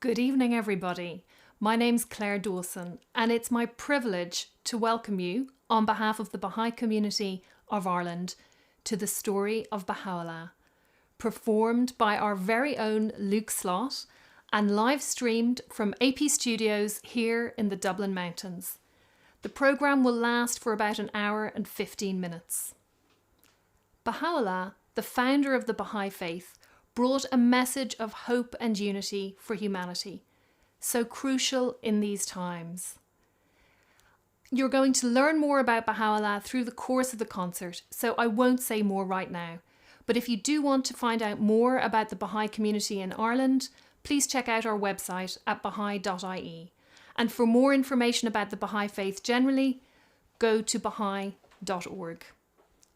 Good evening, everybody. My name's Claire Dawson, and it's my privilege to welcome you, on behalf of the Baha'i community of Ireland, to the story of Bahá'u'lláh, performed by our very own Luke Slot and live streamed from AP Studios here in the Dublin Mountains. The programme will last for about an hour and 15 minutes. Bahá'u'lláh, the founder of the Baha'i faith, brought a message of hope and unity for humanity, so crucial in these times. You're going to learn more about Bahá'u'lláh through the course of the concert, so I won't say more right now. But if you do want to find out more about the Baha'i community in Ireland, please check out our website at baha'i.ie. And for more information about the Baha'i faith generally, go to baha'i.org.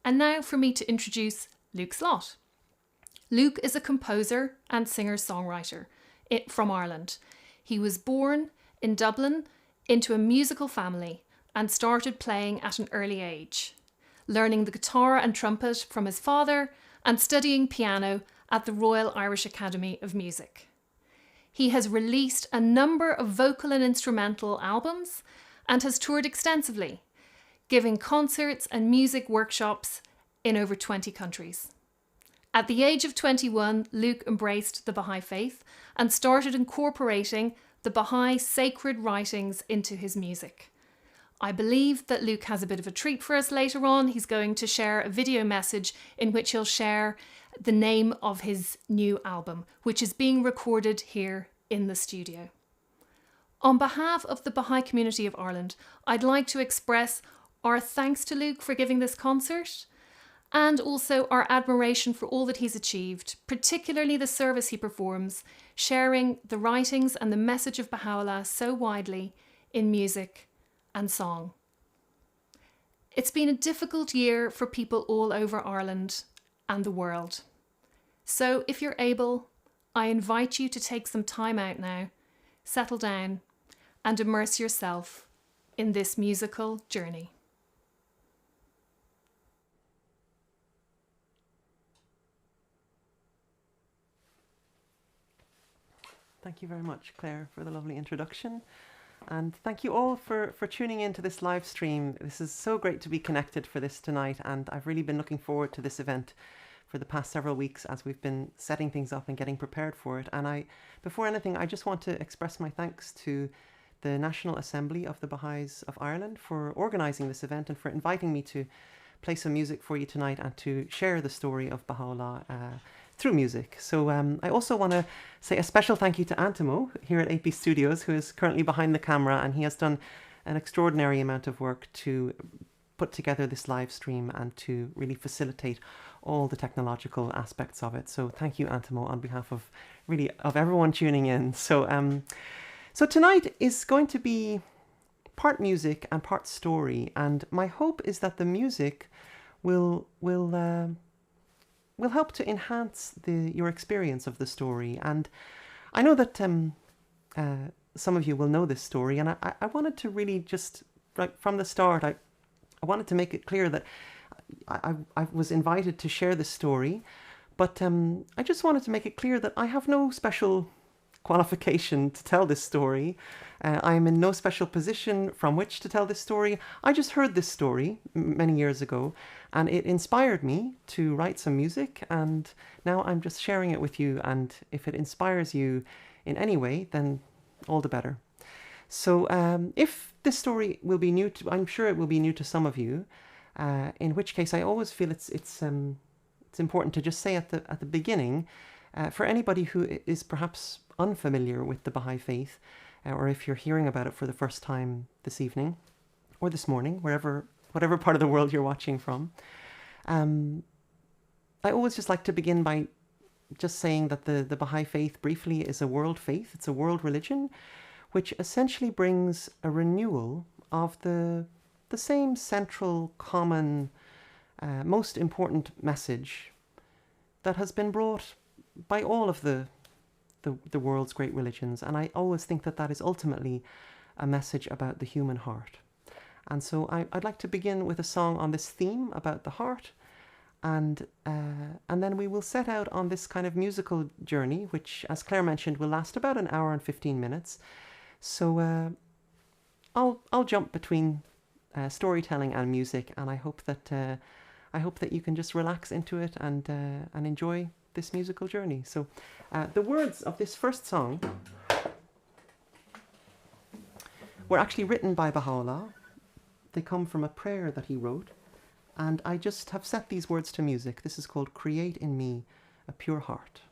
And now for me to introduce Luke Slot. Luke is a composer and singer-songwriter from Ireland. He was born in Dublin into a musical family and started playing at an early age, learning the guitar and trumpet from his father and studying piano at the Royal Irish Academy of Music. He has released a number of vocal and instrumental albums and has toured extensively, giving concerts and music workshops in over 20 countries. At the age of 21, Luke embraced the Baha'i faith and started incorporating the Baha'i sacred writings into his music. I believe that Luke has a bit of a treat for us later on. He's going to share a video message in which he'll share the name of his new album, which is being recorded here in the studio. On behalf of the Baha'i community of Ireland, I'd like to express our thanks to Luke for giving this concert, and also our admiration for all that he's achieved, particularly the service he performs, sharing the writings and the message of Bahá'u'lláh so widely in music and song. It's been a difficult year for people all over Ireland and the world. So if you're able, I invite you to take some time out now, settle down, and immerse yourself in this musical journey. Thank you very much, Claire, for the lovely introduction. And thank you all for tuning in to this live stream. This is so great to be connected for this tonight, and I've really been looking forward to this event for the past several weeks as we've been setting things up and getting prepared for it. And before anything, I just want to express my thanks to the National Assembly of the Baha'is of Ireland for organising this event and for inviting me to play some music for you tonight and to share the story of Bahá'u'lláh through music. So I also want to say a special thank you to Antimo here at AP Studios, who is currently behind the camera, and he has done an extraordinary amount of work to put together this live stream and to really facilitate all the technological aspects of it. So thank you, Antimo, on behalf of everyone tuning in. So so tonight is going to be part music and part story, and my hope is that the music will help to enhance your experience of the story. And I know that some of you will know this story, and I wanted to really just, right from the start, I wanted to make it clear that I was invited to share this story, but I just wanted to make it clear that I have no special qualification to tell this story. I'm in no special position from which to tell this story. I just heard this story many years ago, and it inspired me to write some music, and now I'm just sharing it with you. And if it inspires you in any way, then all the better. So if this story will be new to, I'm sure it will be new to some of you, in which case I always feel it's important to just say at the beginning, for anybody who is perhaps unfamiliar with the Baha'i faith, or if you're hearing about it for the first time this evening or this morning, whatever part of the world you're watching from, I always just like to begin by just saying that the Baha'i faith briefly is a world faith. It's a world religion, which essentially brings a renewal of the same central, common, most important message that has been brought by all of the world's great religions. And I always think that is ultimately a message about the human heart. And so I'd like to begin with a song on this theme about the heart, and then we will set out on this kind of musical journey, which, as Claire mentioned, will last about an hour and 15 minutes. So I'll jump between storytelling and music, and I hope that you can just relax into it and enjoy this musical journey. So the words of this first song were actually written by Bahá'u'lláh. They come from a prayer that he wrote, and I just have set these words to music. This is called "Create in Me a Pure Heart."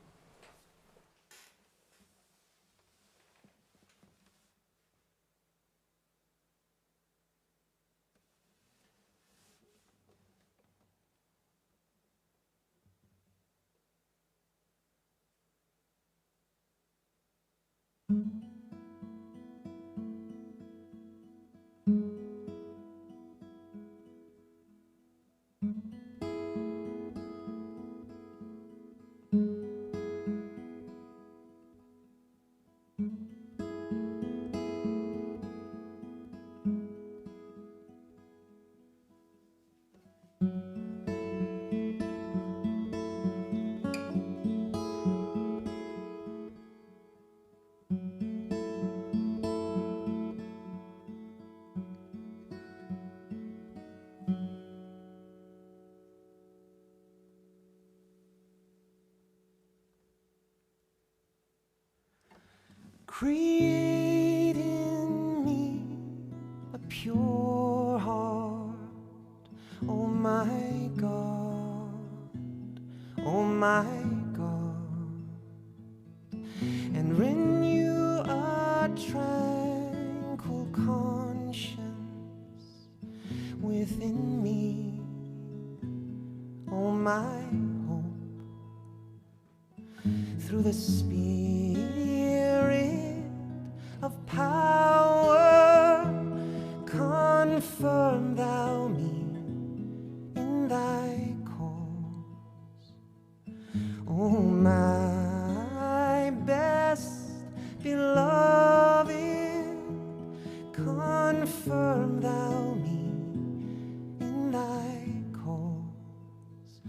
Create in me a pure heart, oh my God, oh my God, and renew a tranquil conscience within me, oh my hope, through the Spirit of power, confirm thou me in thy cause. Oh, my best beloved, confirm thou me in thy cause,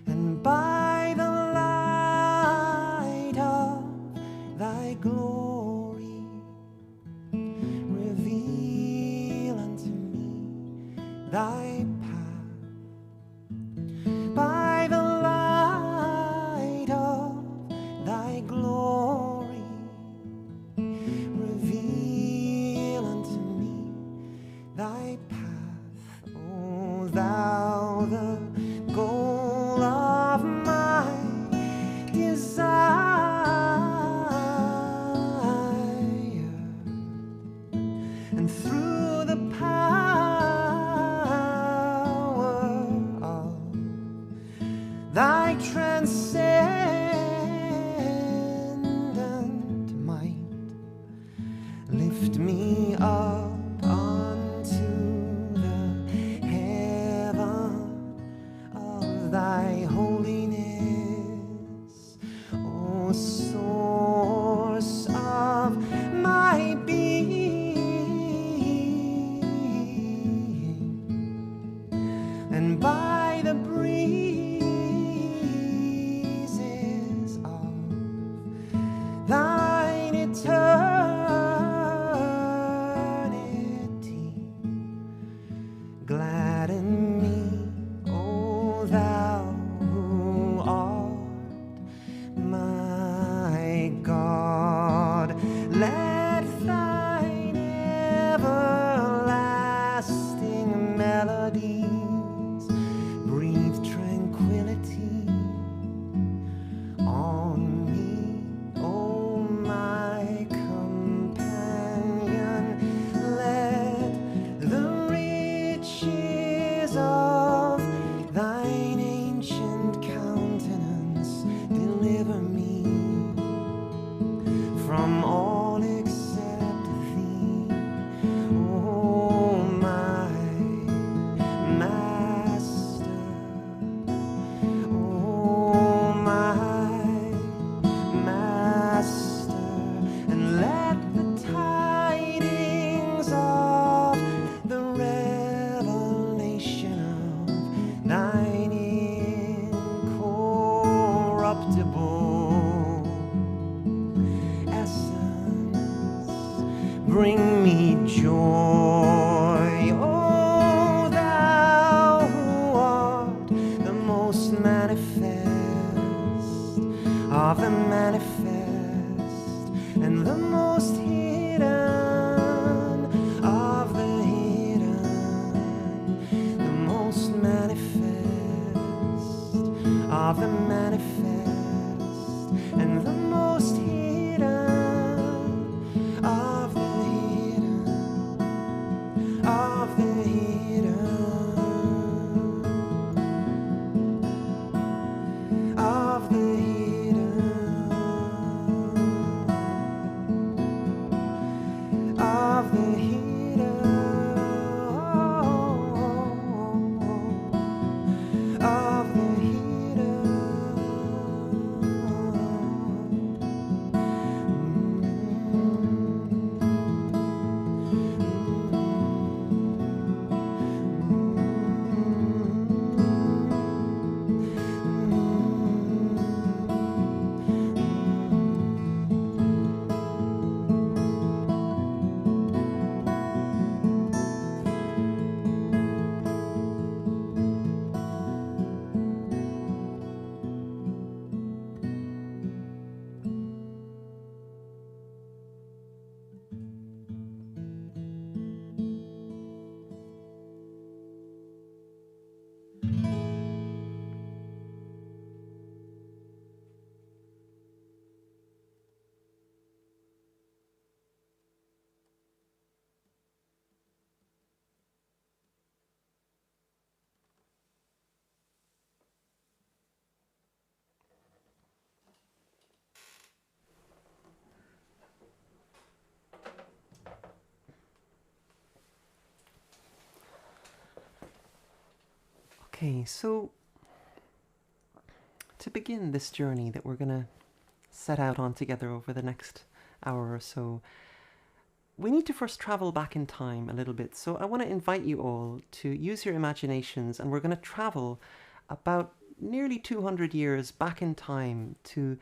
and by the light of thy glory thy path, by the light of thy glory, reveal unto me thy path. O thou, the goal of my desire, and through the thy transcendent might, lift me up unto the heaven of thy holiness, O source of my being, and by the breeze thine eternity, gladden me, O thou who art my God. Let thine everlasting melodies breathe tranquility on me, my companion. Let the riches of thine ancient countenance deliver me from all except thee, oh my Master, oh my Master. And let the tidings of the revelation of thine bring me joy. Oh, thou who art the most manifest of the manifest, and the most hidden of the hidden, the most manifest of the manifest, and the most hidden of the hidden of the hidden of the hidden of the hidden of the Okay, so to begin this journey that we're going to set out on together over the next hour or so, we need to first travel back in time a little bit. So I want to invite you all to use your imaginations, and we're going to travel about nearly 200 years back in time to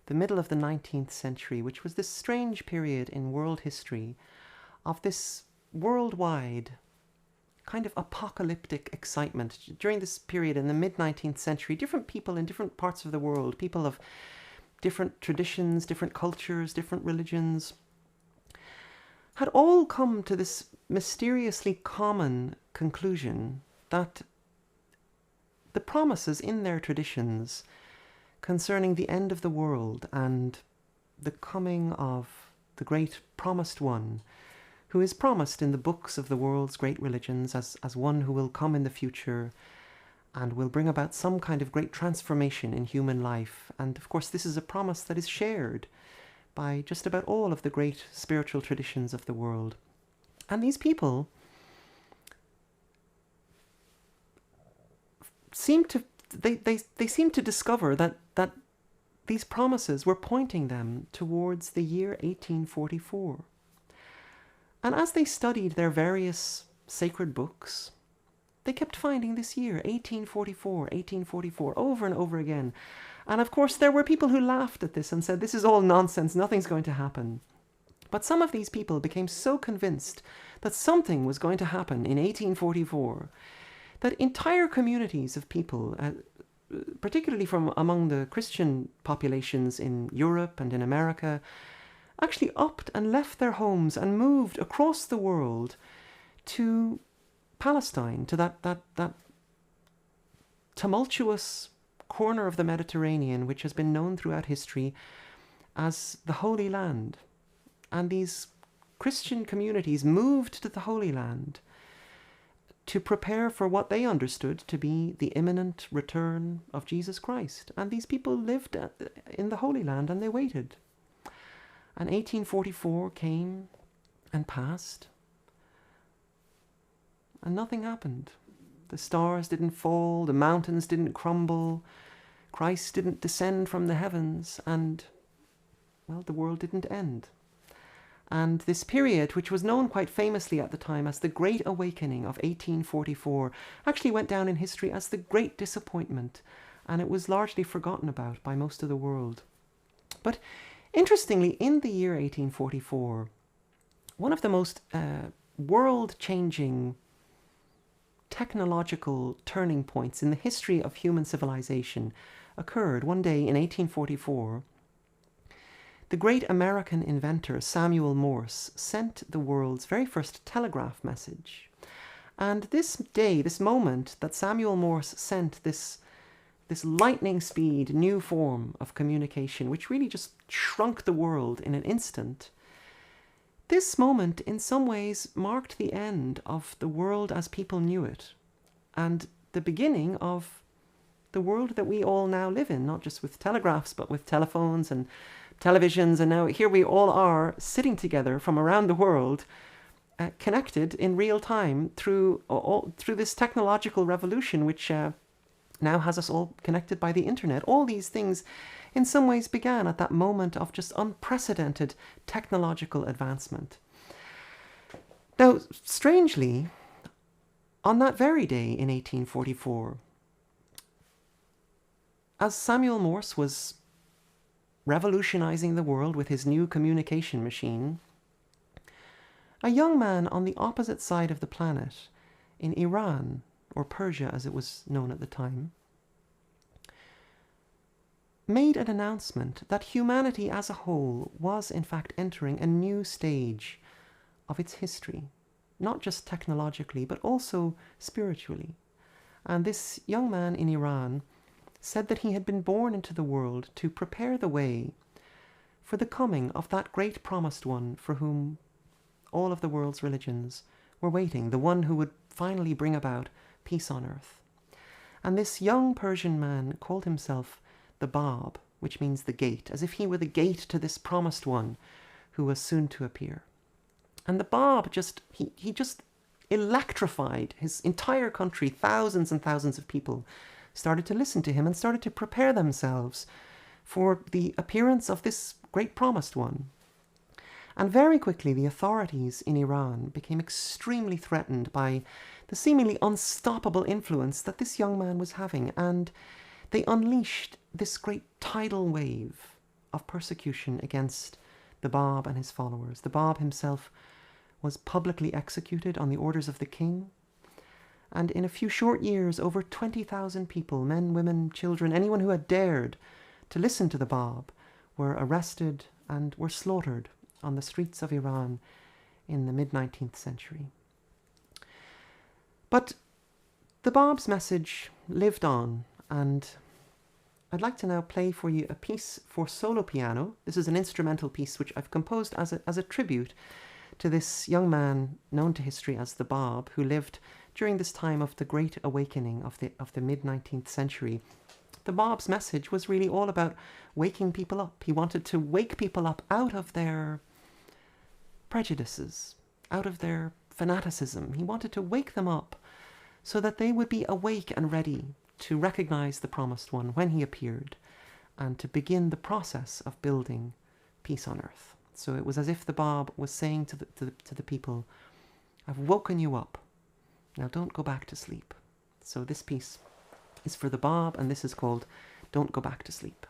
the middle of the 19th century, which was this strange period in world history of this worldwide kind of apocalyptic excitement. During this period in the mid-19th century, different people in different parts of the world, people of different traditions, different cultures, different religions, had all come to this mysteriously common conclusion that the promises in their traditions concerning the end of the world and the coming of the great promised one, who is promised in the books of the world's great religions as one who will come in the future and will bring about some kind of great transformation in human life. And of course, this is a promise that is shared by just about all of the great spiritual traditions of the world. And these people seem to seem to discover that these promises were pointing them towards the year 1844. And as they studied their various sacred books, they kept finding this year, 1844, 1844, over and over again. And of course, there were people who laughed at this and said, this is all nonsense, nothing's going to happen. But some of these people became so convinced that something was going to happen in 1844 that entire communities of people, particularly from among the Christian populations in Europe and in America, actually upped and left their homes and moved across the world to Palestine, to that tumultuous corner of the Mediterranean, which has been known throughout history as the Holy Land. And these Christian communities moved to the Holy Land to prepare for what they understood to be the imminent return of Jesus Christ. And these people lived in the Holy Land and they waited. And 1844 came and passed, and nothing happened. The stars didn't fall, the mountains didn't crumble, Christ didn't descend from the heavens, and, well, the world didn't end. And this period, which was known quite famously at the time as the Great Awakening of 1844, actually went down in history as the Great Disappointment, and it was largely forgotten about by most of the world. But interestingly, in the year 1844, one of the most world-changing technological turning points in the history of human civilization occurred one day in 1844. The great American inventor Samuel Morse sent the world's very first telegraph message. And this day, this moment that Samuel Morse sent this lightning speed new form of communication, which really just shrunk the world in an instant, this moment in some ways marked the end of the world as people knew it, and the beginning of the world that we all now live in, not just with telegraphs, but with telephones and televisions. And now here we all are sitting together from around the world, connected in real time through this technological revolution, which now has us all connected by the internet. All these things in some ways began at that moment of just unprecedented technological advancement. Now, strangely, on that very day in 1844, as Samuel Morse was revolutionizing the world with his new communication machine, a young man on the opposite side of the planet, in Iran, or Persia as it was known at the time, made an announcement that humanity as a whole was in fact entering a new stage of its history, not just technologically, but also spiritually. And this young man in Iran said that he had been born into the world to prepare the way for the coming of that great promised one for whom all of the world's religions were waiting, the one who would finally bring about peace on earth. And this young Persian man called himself the Bab, which means the gate, as if he were the gate to this promised one who was soon to appear. And the Bab he just electrified his entire country. Thousands and thousands of people started to listen to him and started to prepare themselves for the appearance of this great promised one. And very quickly the authorities in Iran became extremely threatened by the seemingly unstoppable influence that this young man was having, and they unleashed this great tidal wave of persecution against the Bab and his followers. The Bab himself was publicly executed on the orders of the king, and in a few short years, over 20,000 people, men, women, children, anyone who had dared to listen to the Bab, were arrested and were slaughtered on the streets of Iran in the mid-19th century. But the Bab's message lived on, and I'd like to now play for you a piece for solo piano. This is an instrumental piece which I've composed as a tribute to this young man known to history as the Bab, who lived during this time of the Great Awakening of the mid-19th century. The Bab's message was really all about waking people up. He wanted to wake people up out of their prejudices, out of their fanaticism. He wanted to wake them up so that they would be awake and ready to recognize the promised one when he appeared, and to begin the process of building peace on earth. So it was as if the Bab was saying to the people, I've woken you up, now don't go back to sleep. So this piece is for the Bab, and this is called Don't Go Back to Sleep.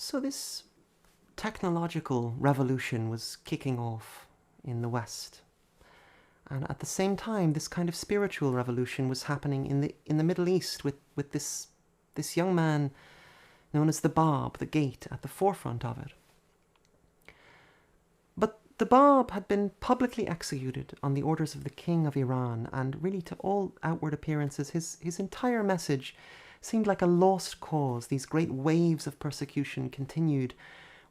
So this technological revolution was kicking off in the West. And at the same time, this kind of spiritual revolution was happening in the Middle East with this young man known as the Bab, the Gate, at the forefront of it. But the Bab had been publicly executed on the orders of the King of Iran, and really to all outward appearances, his entire message seemed like a lost cause. These great waves of persecution continued,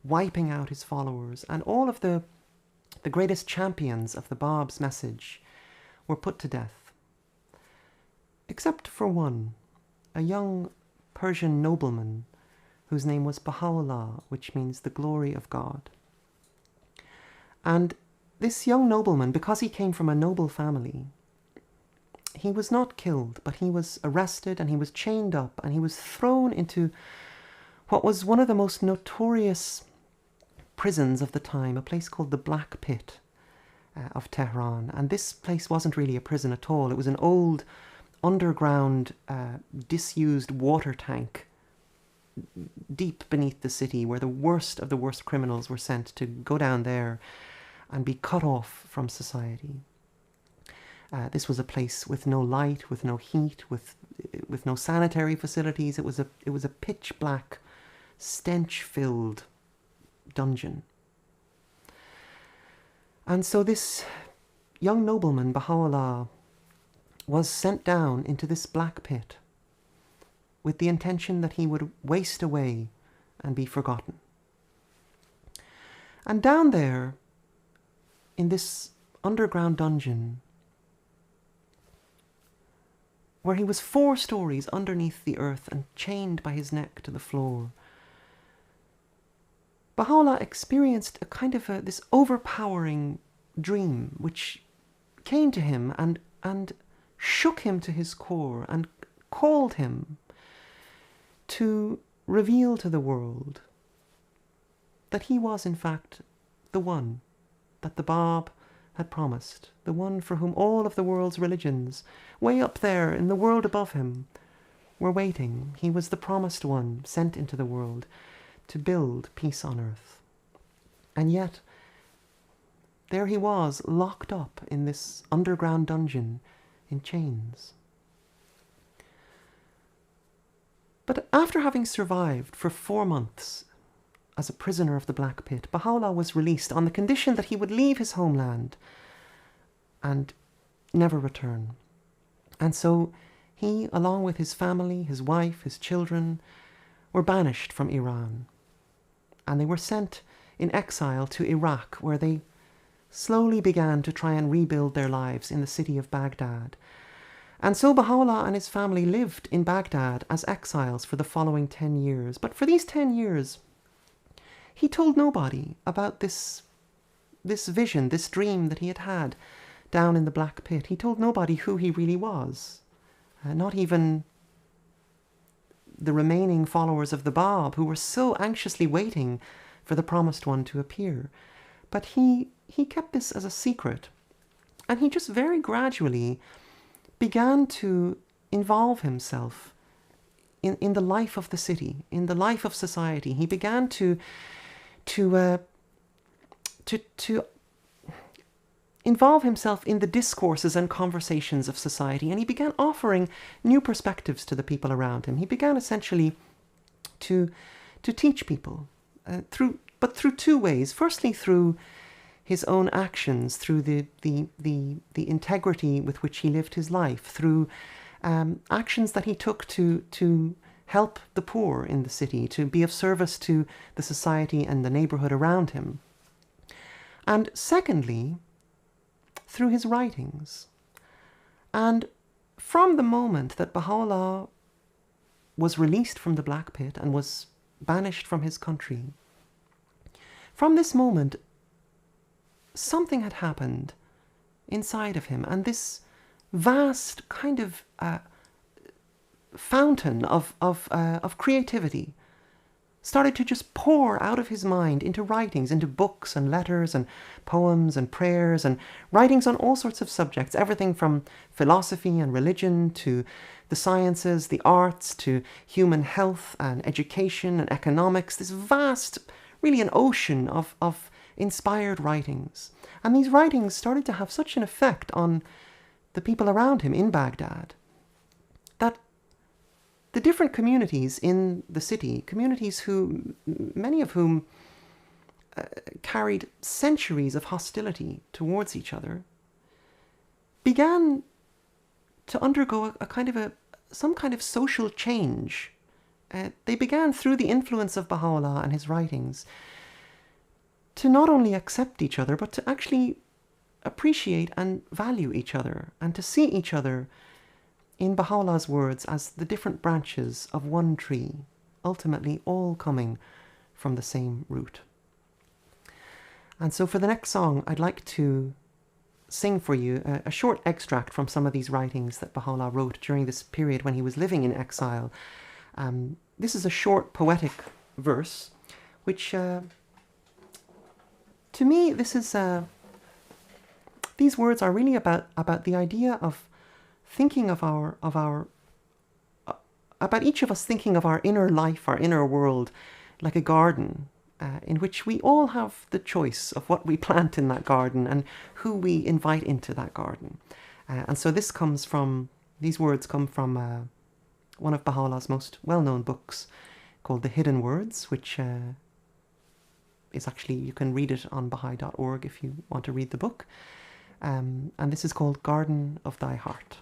wiping out his followers, and all of the greatest champions of the Bab's message were put to death. Except for one, a young Persian nobleman whose name was Bahá'u'lláh, which means the glory of God. And this young nobleman, because he came from a noble family, he was not killed, but he was arrested and he was chained up and he was thrown into what was one of the most notorious prisons of the time, a place called the Black Pit of Tehran. And this place wasn't really a prison at all. It was an old underground disused water tank deep beneath the city, where the worst of the worst criminals were sent to go down there and be cut off from society. This was a place with no light, with no heat, with no sanitary facilities. It was a pitch black, stench-filled dungeon. And so this young nobleman, Bahá'u'lláh, was sent down into this black pit with the intention that he would waste away and be forgotten. And down there, in this underground dungeon, where he was 4 stories underneath the earth and chained by his neck to the floor, Bahá'u'lláh experienced a kind of this overpowering dream which came to him and shook him to his core and called him to reveal to the world that he was in fact the one that the Bab had promised, the one for whom all of the world's religions, way up there in the world above him, were waiting. He was the promised one sent into the world to build peace on earth. And yet, there he was, locked up in this underground dungeon in chains. But after having survived for 4 months as a prisoner of the Black Pit, Bahá'u'lláh was released on the condition that he would leave his homeland and never return. And so he, along with his family, his wife, his children, were banished from Iran. And they were sent in exile to Iraq, where they slowly began to try and rebuild their lives in the city of Baghdad. And so Bahá'u'lláh and his family lived in Baghdad as exiles for the following 10 years. But for these 10 years, he told nobody about this vision, this dream that he had had down in the Black Pit. He told nobody who he really was, not even the remaining followers of the Bab, who were so anxiously waiting for the promised one to appear. But he kept this as a secret, and he just very gradually began to involve himself in the life of the city, in the life of society. He began to involve himself in the discourses and conversations of society, and he began offering new perspectives to the people around him. He began essentially to teach people through 2 ways. Firstly, through his own actions, through the integrity with which he lived his life, through actions that he took to help the poor in the city, to be of service to the society and the neighborhood around him. And secondly, through his writings. And from the moment that Bahá'u'lláh was released from the Black Pit and was banished from his country, from this moment, something had happened inside of him, and this vast kind of fountain of creativity started to just pour out of his mind into writings, into books and letters and poems and prayers and writings on all sorts of subjects, everything from philosophy and religion to the sciences, the arts, to human health and education and economics, this vast, really an ocean of inspired writings. And these writings started to have such an effect on the people around him in Baghdad that the different communities in the city, communities who, many of whom carried centuries of hostility towards each other, began to undergo some kind of social change. They began, through the influence of Baha'u'lláh and his writings, to not only accept each other, but to actually appreciate and value each other, and to see each other, in Baha'u'llah's words, as the different branches of one tree, ultimately all coming from the same root. And so for the next song, I'd like to sing for you a short extract from some of these writings that Baha'u'lláh wrote during this period when he was living in exile. This is a short poetic verse, which, to me, these words are really about the idea of thinking about each of us thinking of our inner life, our inner world, like a garden, in which we all have the choice of what we plant in that garden and who we invite into that garden. And so these words come from one of Baha'u'llah's most well-known books called The Hidden Words, which is actually, you can read it on Baha'i.org if you want to read the book. And this is called Garden of Thy Heart.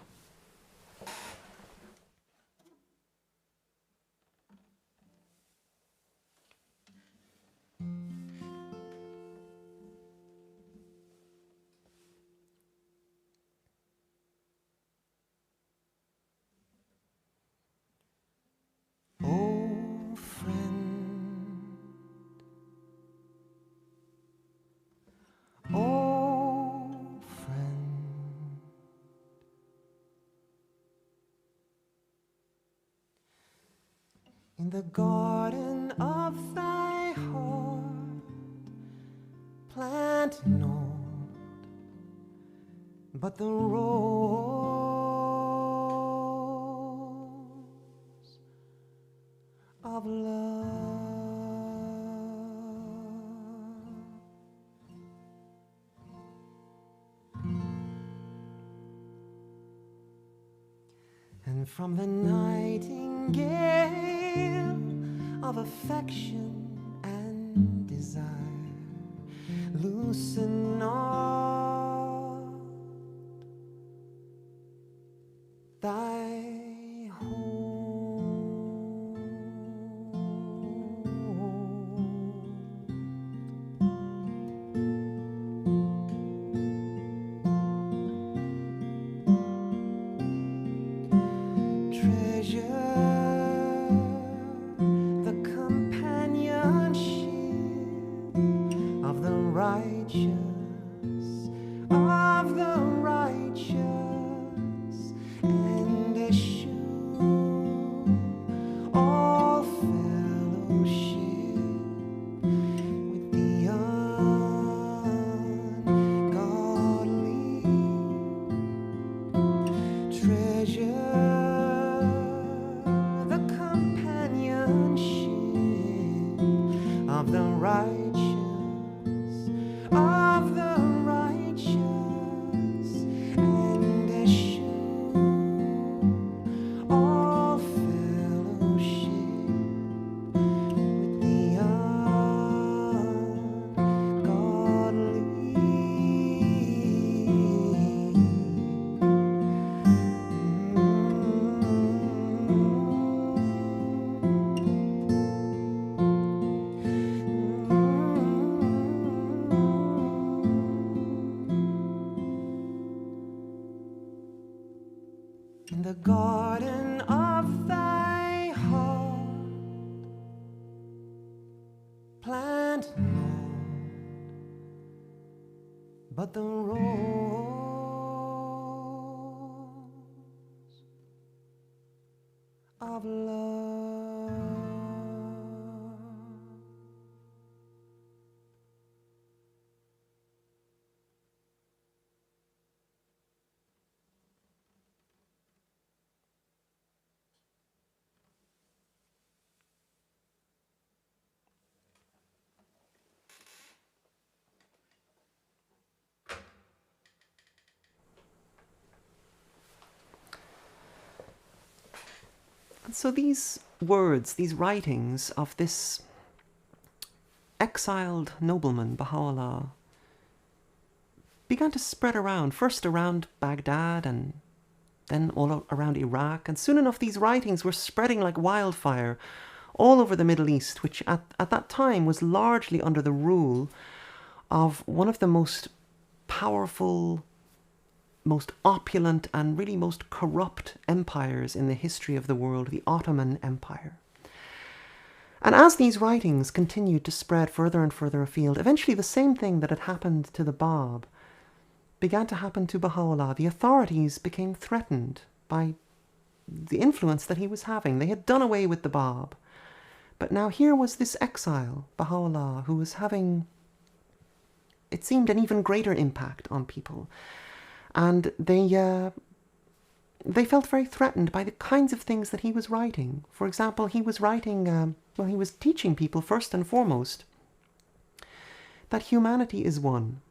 In the garden of thy heart, plant not but the rose of love. And from the nightingale of affection and desire, loosen not thy hold. Treasure the companionship of the righteous, and eschew all fellowship with the ungodly. Treasure the companionship of the righteous, and eschew all fellowship with the in the garden of thy heart, plant not but the rose of love. And so these words, these writings of this exiled nobleman, Bahá'u'lláh, began to spread around, first around Baghdad and then all around Iraq. And soon enough, these writings were spreading like wildfire all over the Middle East, which at that time was largely under the rule of one of the most powerful, most opulent, and really most corrupt empires in the history of the world, the Ottoman Empire. And as these writings continued to spread further and further afield, eventually the same thing that had happened to the Bab began to happen to Bahá'u'lláh. The authorities became threatened by the influence that he was having. They had done away with the Bab. But now here was this exile, Bahá'u'lláh, who was having, it seemed, an even greater impact on people. And they felt very threatened by the kinds of things that he was writing. For example, he was writing, he was teaching people first and foremost that humanity is one,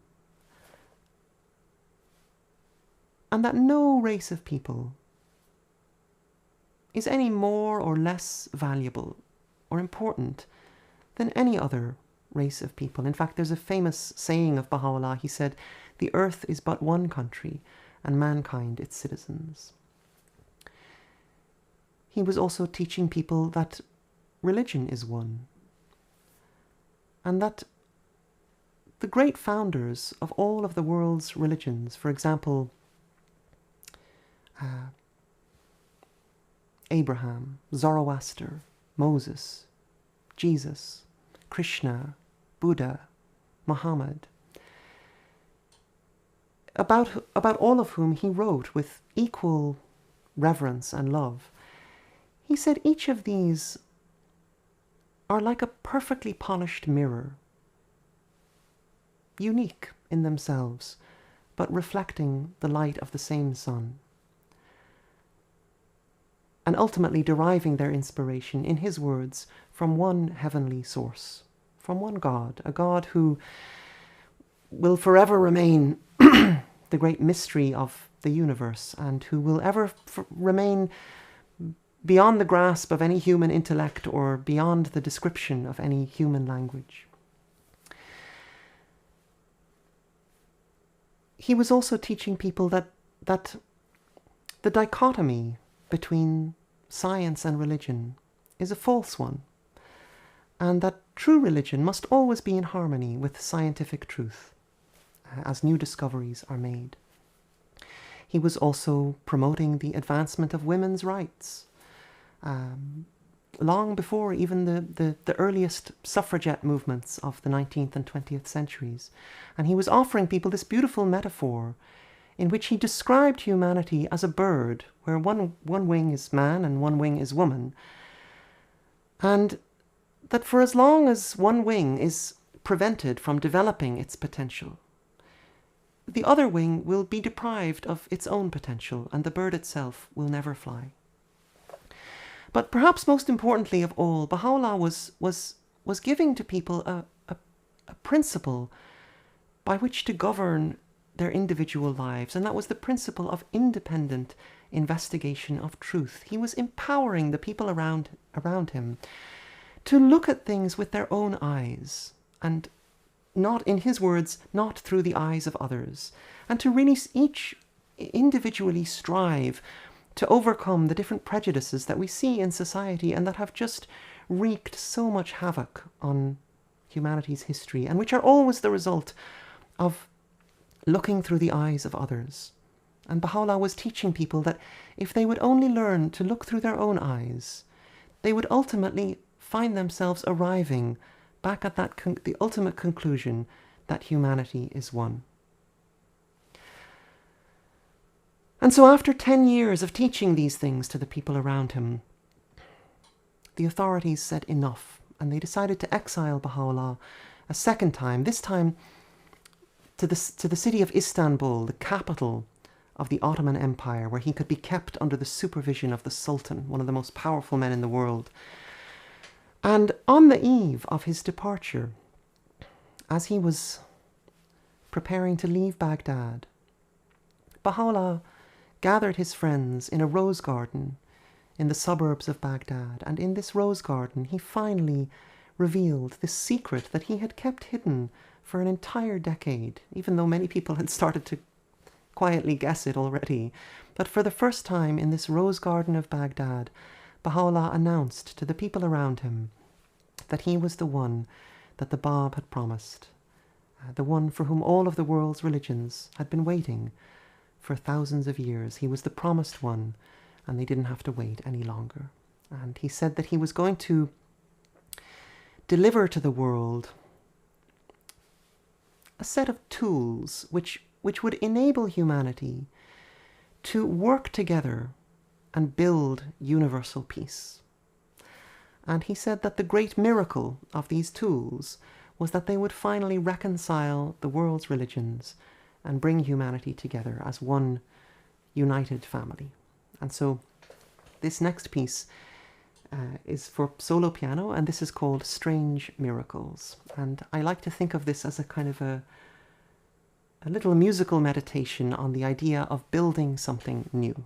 and that no race of people is any more or less valuable or important than any other race of people. In fact, there's a famous saying of Bahá'u'lláh. He said, "The earth is but one country, and mankind its citizens." He was also teaching people that religion is one, and that the great founders of all of the world's religions, for example, Abraham, Zoroaster, Moses, Jesus, Krishna, Buddha, Muhammad, about all of whom he wrote with equal reverence and love. He said each of these are like a perfectly polished mirror, unique in themselves, but reflecting the light of the same sun, and ultimately deriving their inspiration, in his words, from one heavenly source, from one God, a God who will forever remain the great mystery of the universe, and who will ever remain beyond the grasp of any human intellect or beyond the description of any human language. He was also teaching people that the dichotomy between science and religion is a false one, and that true religion must always be in harmony with scientific truth as new discoveries are made. He was also promoting the advancement of women's rights, long before even the earliest suffragette movements of the 19th and 20th centuries. And he was offering people this beautiful metaphor in which he described humanity as a bird, where one wing is man and one wing is woman, and that for as long as one wing is prevented from developing its potential, the other wing will be deprived of its own potential, and the bird itself will never fly. But perhaps most importantly of all, Bahá'u'lláh was giving to people a principle by which to govern their individual lives, and that was the principle of independent investigation of truth. He was empowering the people around him to look at things with their own eyes, and not, in his words, not through the eyes of others, and to really each individually strive to overcome the different prejudices that we see in society and that have just wreaked so much havoc on humanity's history, and which are always the result of looking through the eyes of others. And Bahá'u'lláh was teaching people that if they would only learn to look through their own eyes, they would ultimately find themselves arriving back at the ultimate conclusion that humanity is one. And so after 10 years of teaching these things to the people around him, the authorities said enough, and they decided to exile Bahá'u'lláh a second time, this time to the city of Istanbul, the capital of the Ottoman Empire, where he could be kept under the supervision of the Sultan, one of the most powerful men in the world. And on the eve of his departure, as he was preparing to leave Baghdad, Bahá'u'lláh gathered his friends in a rose garden in the suburbs of Baghdad, and in this rose garden he finally revealed this secret that he had kept hidden for an entire decade, even though many people had started to quietly guess it already. But for the first time in this rose garden of Baghdad, Baha'u'lláh announced to the people around him that he was the one that the Bab had promised, the one for whom all of the world's religions had been waiting for thousands of years. He was the promised one, and they didn't have to wait any longer. And he said that he was going to deliver to the world a set of tools which would enable humanity to work together and build universal peace. And he said that the great miracle of these tools was that they would finally reconcile the world's religions and bring humanity together as one united family. And so this next piece is for solo piano, and this is called Strange Miracles. And I like to think of this as a kind of a little musical meditation on the idea of building something new.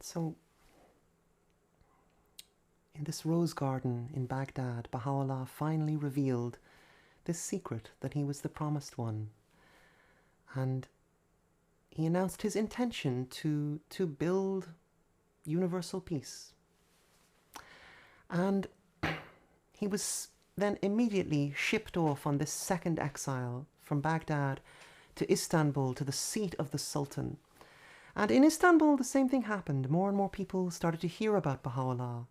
So, in this rose garden in Baghdad, Baha'u'lláh finally revealed this secret that he was the promised one. And he announced his intention to build universal peace. And he was then immediately shipped off on this second exile from Baghdad to Istanbul, to the seat of the Sultan. And in Istanbul, the same thing happened. More and more people started to hear about Baha'u'lláh.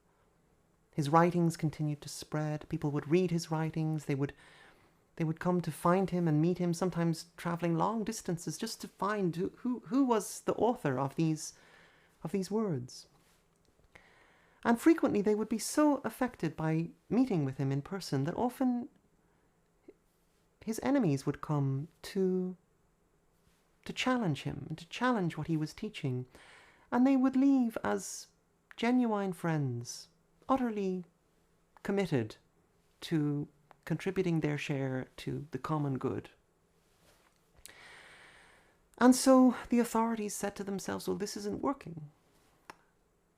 His writings continued to spread. People would read his writings. They would come to find him and meet him, sometimes traveling long distances just to find who was the author of these words. And frequently they would be so affected by meeting with him in person that often his enemies would come to challenge him, to challenge what he was teaching. And they would leave as genuine friends, utterly committed to contributing their share to the common good. And so the authorities said to themselves, well, this isn't working.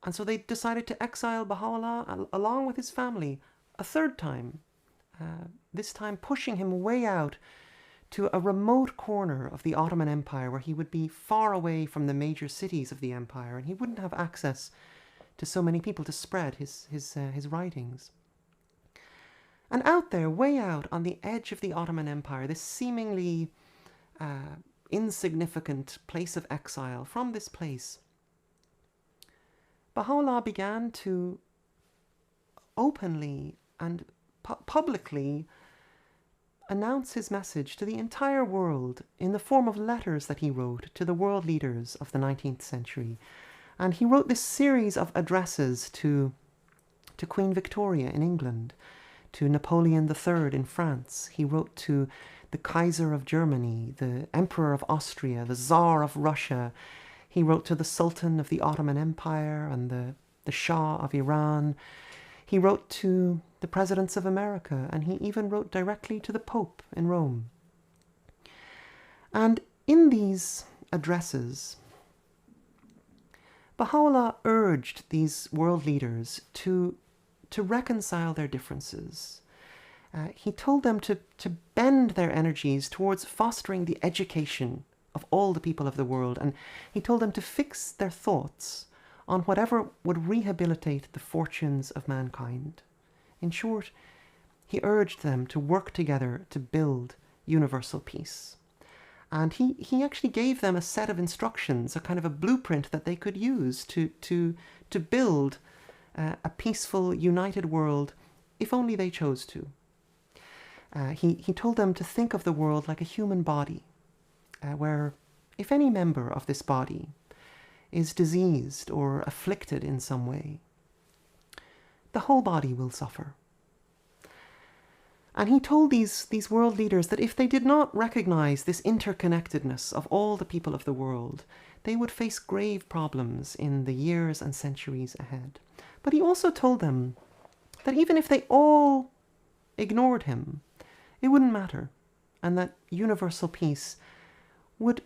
And so they decided to exile Baha'u'lláh along with his family a third time, this time pushing him way out to a remote corner of the Ottoman Empire where he would be far away from the major cities of the empire and he wouldn't have access to so many people to spread his writings. And out there, way out on the edge of the Ottoman Empire, this seemingly insignificant place of exile, from this place, Baha'u'lláh began to openly and publicly announce his message to the entire world in the form of letters that he wrote to the world leaders of the 19th century. And he wrote this series of addresses to Queen Victoria in England, to Napoleon III in France. He wrote to the Kaiser of Germany, the Emperor of Austria, the Tsar of Russia. He wrote to the Sultan of the Ottoman Empire and the Shah of Iran. He wrote to the presidents of America, and he even wrote directly to the Pope in Rome. And in these addresses, Baha'u'lláh urged these world leaders to reconcile their differences. He told them to bend their energies towards fostering the education of all the people of the world, and he told them to fix their thoughts on whatever would rehabilitate the fortunes of mankind. In short, he urged them to work together to build universal peace. And he actually gave them a set of instructions, a kind of a blueprint that they could use to build a peaceful, united world, if only they chose to. He told them to think of the world like a human body, where if any member of this body is diseased or afflicted in some way, the whole body will suffer. And he told these world leaders that if they did not recognize this interconnectedness of all the people of the world, they would face grave problems in the years and centuries ahead. But he also told them that even if they all ignored him, it wouldn't matter, and that universal peace would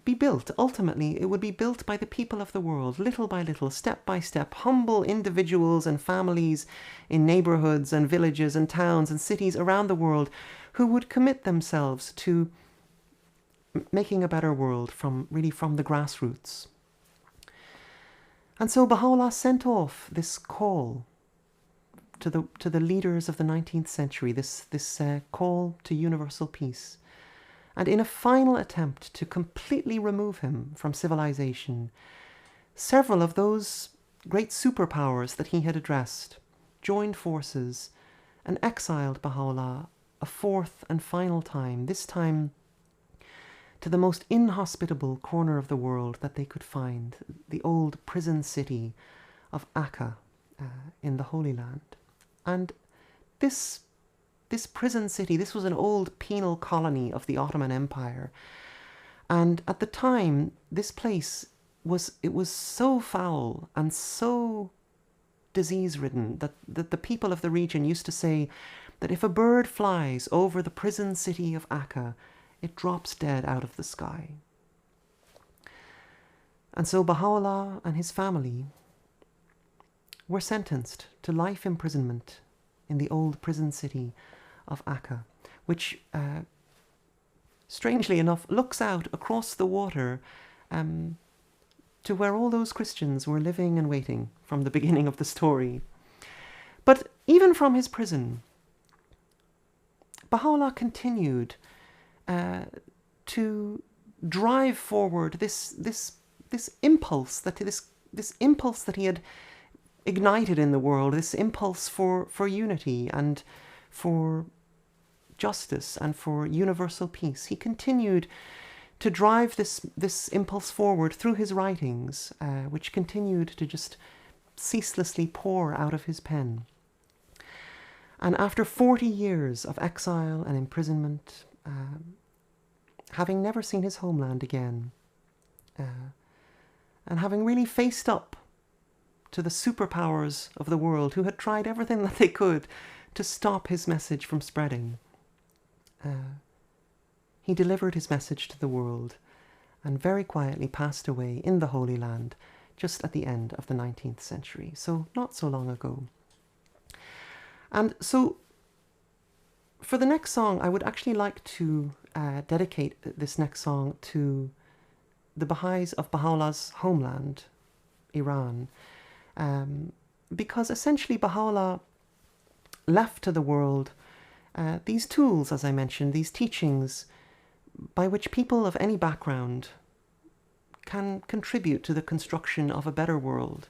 be built. Ultimately, it would be built by the people of the world, little by little, step by step, humble individuals and families in neighborhoods and villages and towns and cities around the world who would commit themselves to making a better world from the grassroots. And so Baha'u'lláh sent off this call to the leaders of the 19th century, this call to universal peace. And in a final attempt to completely remove him from civilization, several of those great superpowers that he had addressed joined forces and exiled Baha'u'lláh a fourth and final time, this time to the most inhospitable corner of the world that they could find, the old prison city of Akka in the Holy Land. And this prison city, this was an old penal colony of the Ottoman Empire. And at the time, this place was so foul and so disease-ridden that the people of the region used to say that if a bird flies over the prison city of Akka, it drops dead out of the sky. And so Baha'u'lláh and his family were sentenced to life imprisonment in the old prison city of Akka, which, strangely enough, looks out across the water to where all those Christians were living and waiting from the beginning of the story. But even from his prison, Baha'u'lláh continued to drive forward this impulse that he had ignited in the world, this impulse for unity and for justice and for universal peace. He continued to drive this impulse forward through his writings, which continued to just ceaselessly pour out of his pen. And after 40 years of exile and imprisonment, having never seen his homeland again, and having really faced up to the superpowers of the world who had tried everything that they could to stop his message from spreading, he delivered his message to the world and very quietly passed away in the Holy Land just at the end of the 19th century, so not so long ago. And so for the next song, I would actually like to dedicate this next song to the Baha'is of Baha'u'llah's homeland, Iran, because essentially Baha'u'lláh left to the world these tools, as I mentioned, these teachings by which people of any background can contribute to the construction of a better world.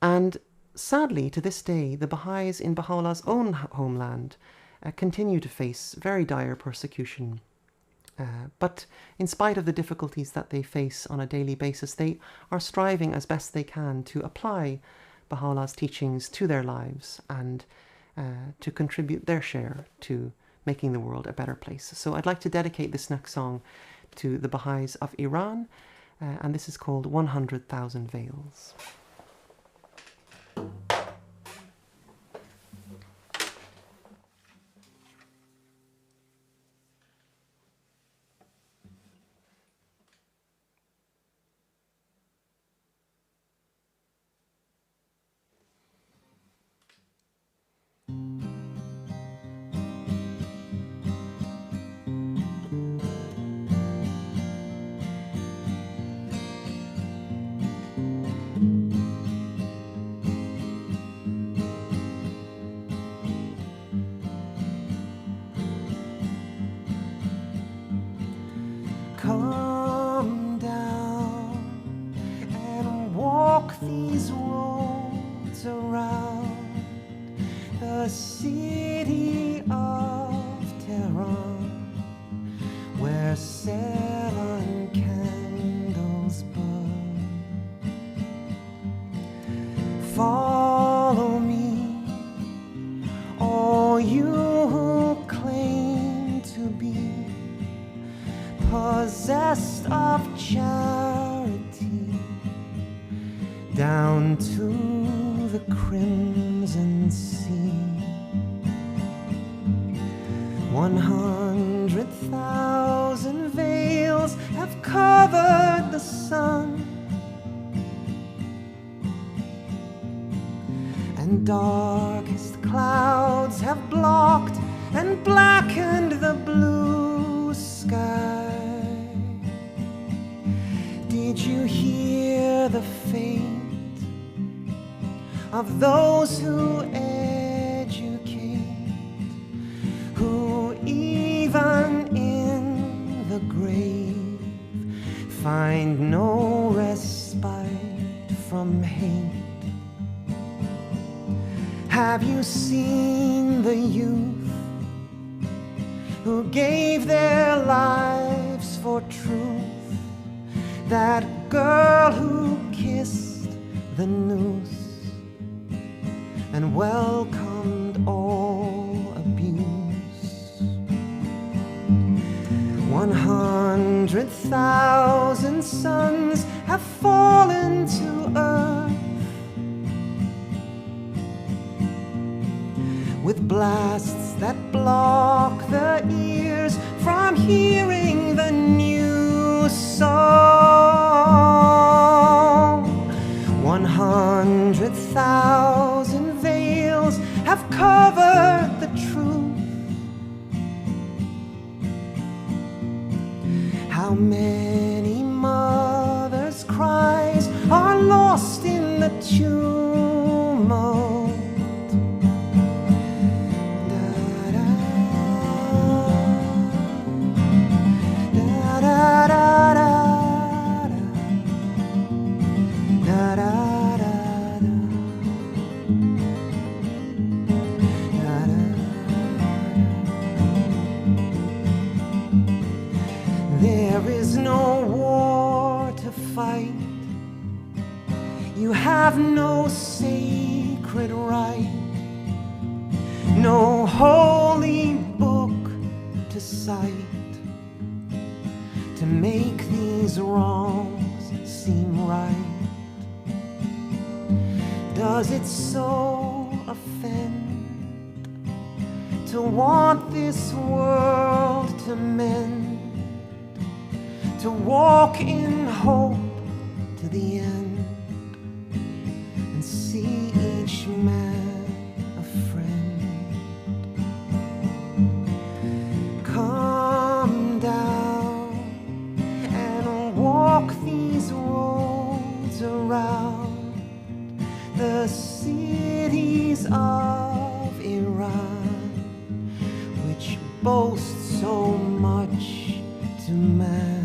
And sadly, to this day, the Baha'is in Baha'u'llah's own homeland continue to face very dire persecution. But in spite of the difficulties that they face on a daily basis, they are striving as best they can to apply Baha'u'llah's teachings to their lives and to contribute their share to making the world a better place. So I'd like to dedicate this next song to the Baha'is of Iran, and this is called 100,000 Veils. Come down and walk these roads around the city of Tehran, where 7 candles burn. Follow me, all you who claim to be possessed of charity, down to the crimson sea. 100,000 veils have covered the sun, and darkest clouds have blocked and blackened the blue sky. Did you hear the fate of those who educate, who even in the grave find no respite from hate? Have you seen the youth who gave their lives for truth? That girl who kissed the noose and welcomed all abuse. 100,000 suns have fallen to earth, with blasts that block the ears from hearing the new song. 1,000 veils have covered the truth. How many mothers' cries are lost in the tumult. There is no war to fight. You have no sacred right, no holy book to cite to make these wrongs seem right. Does it so offend to want this world to mend, to walk in hope to the end, and see each man a friend? Come down and walk these roads around the cities of Iran, which boast so much to man.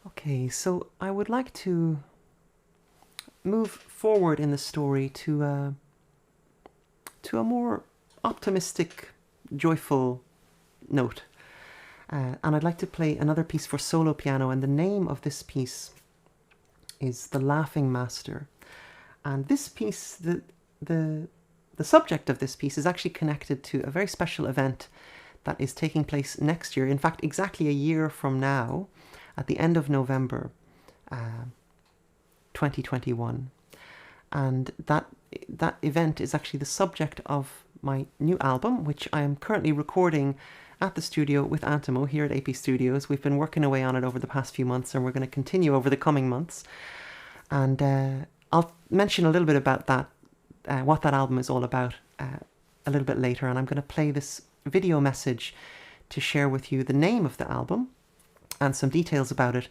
Okay, so I would like to move forward in the story to a more optimistic, joyful note. And I'd like to play another piece for solo piano, and the name of this piece is The Laughing Master. And this piece, the subject of this piece is actually connected to a very special event that is taking place next year. In fact, exactly a year from now, at the end of November 2021. And that event is actually the subject of my new album, which I am currently recording at the studio with Antimo here at AP Studios. We've been working away on it over the past few months, and we're going to continue over the coming months. And I'll mention a little bit about that, what that album is all about a little bit later. And I'm going to play this video message to share with you the name of the album and some details about it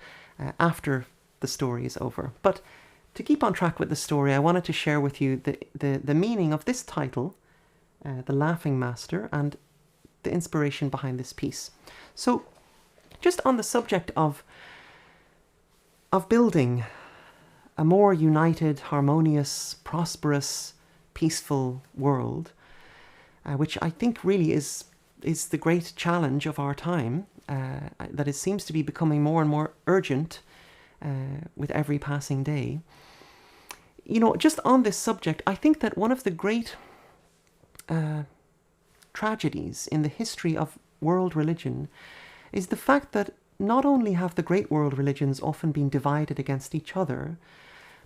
after the story is over. But to keep on track with the story, I wanted to share with you the meaning of this title, The Laughing Master, and the inspiration behind this piece. So, just on the subject of building a more united, harmonious, prosperous, peaceful world, which I think really is the great challenge of our time, that it seems to be becoming more and more urgent with every passing day. You know, just on this subject, I think that one of the great tragedies in the history of world religion is the fact that not only have the great world religions often been divided against each other,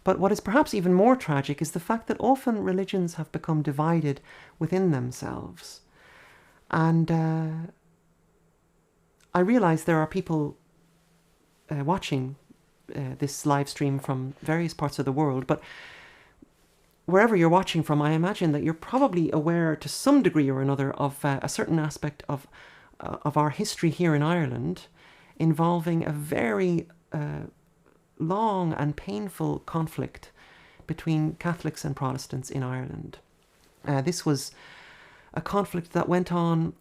but what is perhaps even more tragic is the fact that often religions have become divided within themselves. And I realize there are people watching this live stream from various parts of the world, but wherever you're watching from, I imagine that you're probably aware to some degree or another of a certain aspect of our history here in Ireland involving a very long and painful conflict between Catholics and Protestants in Ireland. This was a conflict that went on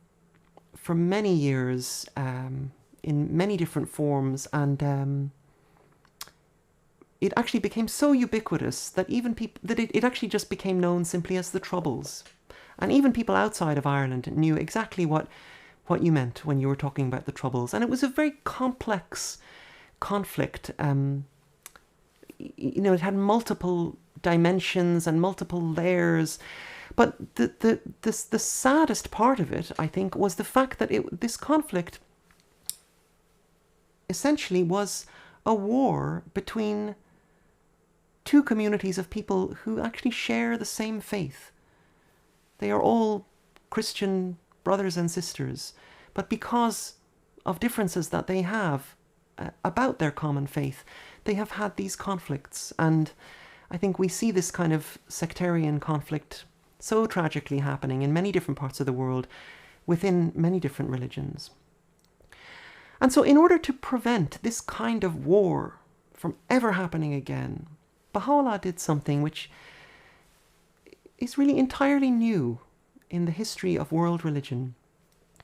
for many years in many different forms, and it actually became so ubiquitous that even it actually just became known simply as the Troubles. And even people outside of Ireland knew exactly what you meant when you were talking about the Troubles. And it was a very complex conflict, it had multiple dimensions and multiple layers. But the saddest part of it, I think, was the fact that this conflict essentially was a war between two communities of people who actually share the same faith. They are all Christian brothers and sisters, but because of differences that they have about their common faith, they have had these conflicts. And I think we see this kind of sectarian conflict so tragically happening in many different parts of the world within many different religions. And so in order to prevent this kind of war from ever happening again, Baha'u'lláh did something which is really entirely new in the history of world religion.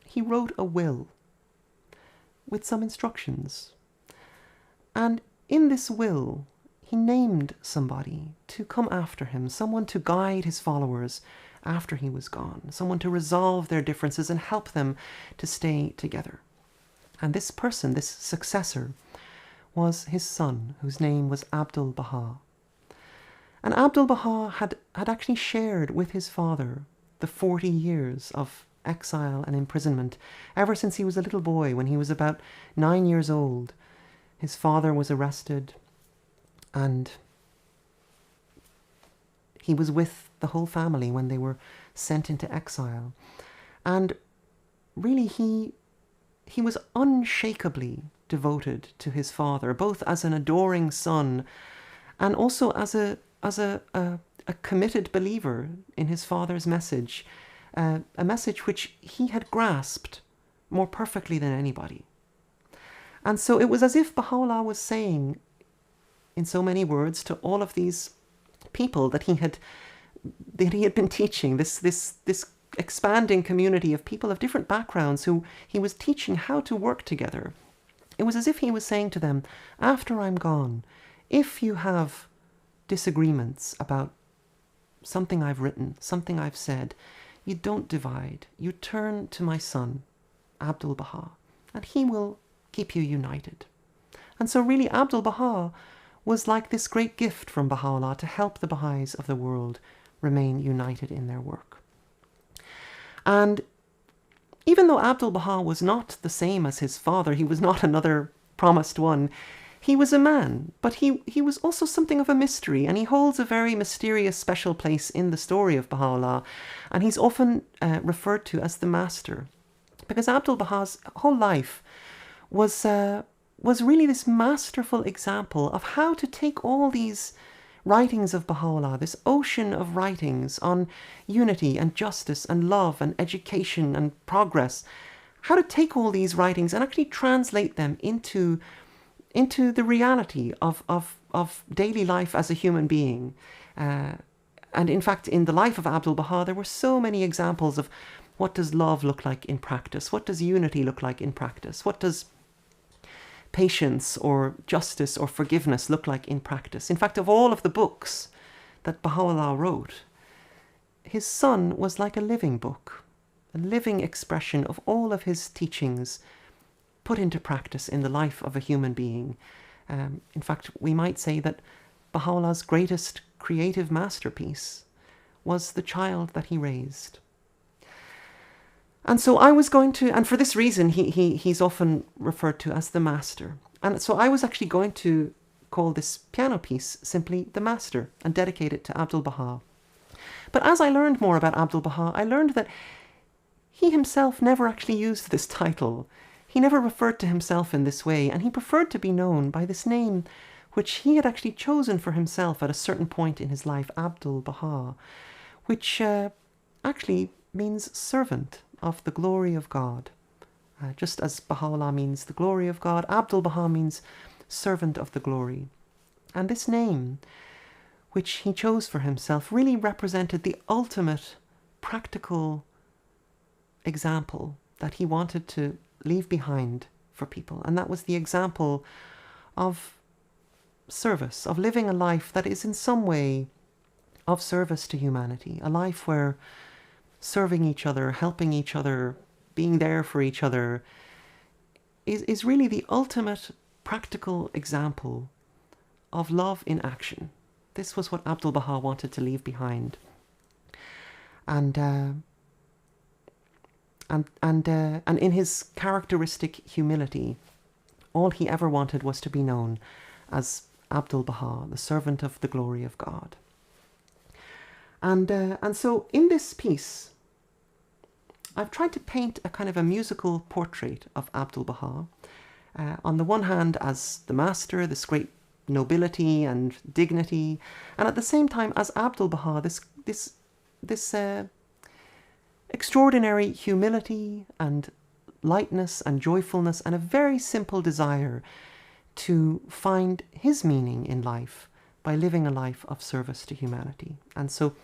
He wrote a will with some instructions. And in this will, he named somebody to come after him, someone to guide his followers after he was gone, someone to resolve their differences and help them to stay together. And this person, this successor, was his son, whose name was Abdul-Baha. And Abdul-Baha had actually shared with his father the 40 years of exile and imprisonment ever since he was a little boy. When he was about 9 years old, his father was arrested and he was with the whole family when they were sent into exile. And really he was unshakably devoted to his father, both as an adoring son and also as a committed believer in his father's message, a message which he had grasped more perfectly than anybody. And so it was as if Baha'u'lláh was saying, in so many words, to all of these people that he had been teaching, this expanding community of people of different backgrounds who he was teaching how to work together. It was as if he was saying to them, after I'm gone, if you have disagreements about something I've written, something I've said, you don't divide. You turn to my son, Abdul-Baha, and he will keep you united. And so really Abdul-Baha was like this great gift from Baha'u'lláh to help the Baha'is of the world remain united in their work. And even though Abdul-Baha was not the same as his father, he was not another promised one, he was a man, but he was also something of a mystery, and he holds a very mysterious, special place in the story of Baha'u'lláh, and he's often referred to as the master, because Abdul-Baha's whole life was really this masterful example of how to take all these writings of Baha'u'lláh, this ocean of writings on unity and justice and love and education and progress, how to take all these writings and actually translate them into the reality of daily life as a human being. And in fact, in the life of Abdul-Baha, there were so many examples of what does love look like in practice? What does unity look like in practice? What does patience or justice or forgiveness look like in practice? In fact, of all of the books that Baha'u'lláh wrote, his son was like a living book, a living expression of all of his teachings put into practice in the life of a human being. In fact, we might say that Baha'u'llah's greatest creative masterpiece was the child that he raised. And so I was going to, and for this reason, he's often referred to as the master. And so I was actually going to call this piano piece simply The Master and dedicate it to Abdul-Baha. But as I learned more about Abdul-Baha, I learned that he himself never actually used this title. He never referred to himself in this way, and he preferred to be known by this name which he had actually chosen for himself at a certain point in his life, Abdul-Baha, which actually means servant of the glory of God. Just as Baha'u'lláh means the glory of God, Abdul-Baha means servant of the glory. And this name, which he chose for himself, really represented the ultimate practical example that he wanted to leave behind for people. And that was the example of service, of living a life that is in some way of service to humanity, a life where serving each other, helping each other, being there for each other is really the ultimate practical example of love in action. This was what Abdu'l-Baha wanted to leave behind. And in his characteristic humility, all he ever wanted was to be known as Abdu'l-Baha, the servant of the glory of God. And so in this piece, I've tried to paint a kind of a musical portrait of Abdu'l-Baha. On the one hand, as the master, this great nobility and dignity, and at the same time as Abdu'l-Baha, this extraordinary humility and lightness and joyfulness, and a very simple desire to find his meaning in life by living a life of service to humanity. And so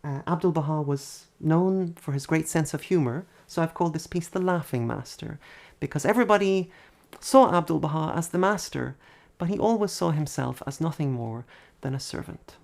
Abdu'l-Baha was known for his great sense of humor, so I've called this piece The Laughing Master, because everybody saw Abdu'l-Baha as the master, but he always saw himself as nothing more than a servant.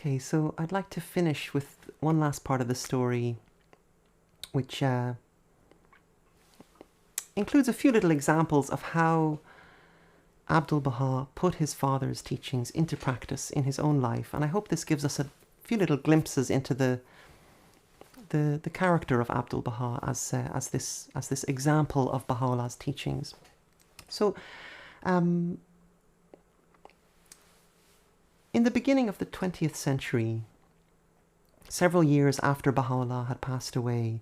Okay, so I'd like to finish with one last part of the story, which includes a few little examples of how Abdu'l-Baha put his father's teachings into practice in his own life. And I hope this gives us a few little glimpses into the character of Abdu'l-Baha as this example of Baha'u'llah's teachings. So, in the beginning of the 20th century, several years after Baha'u'llah had passed away,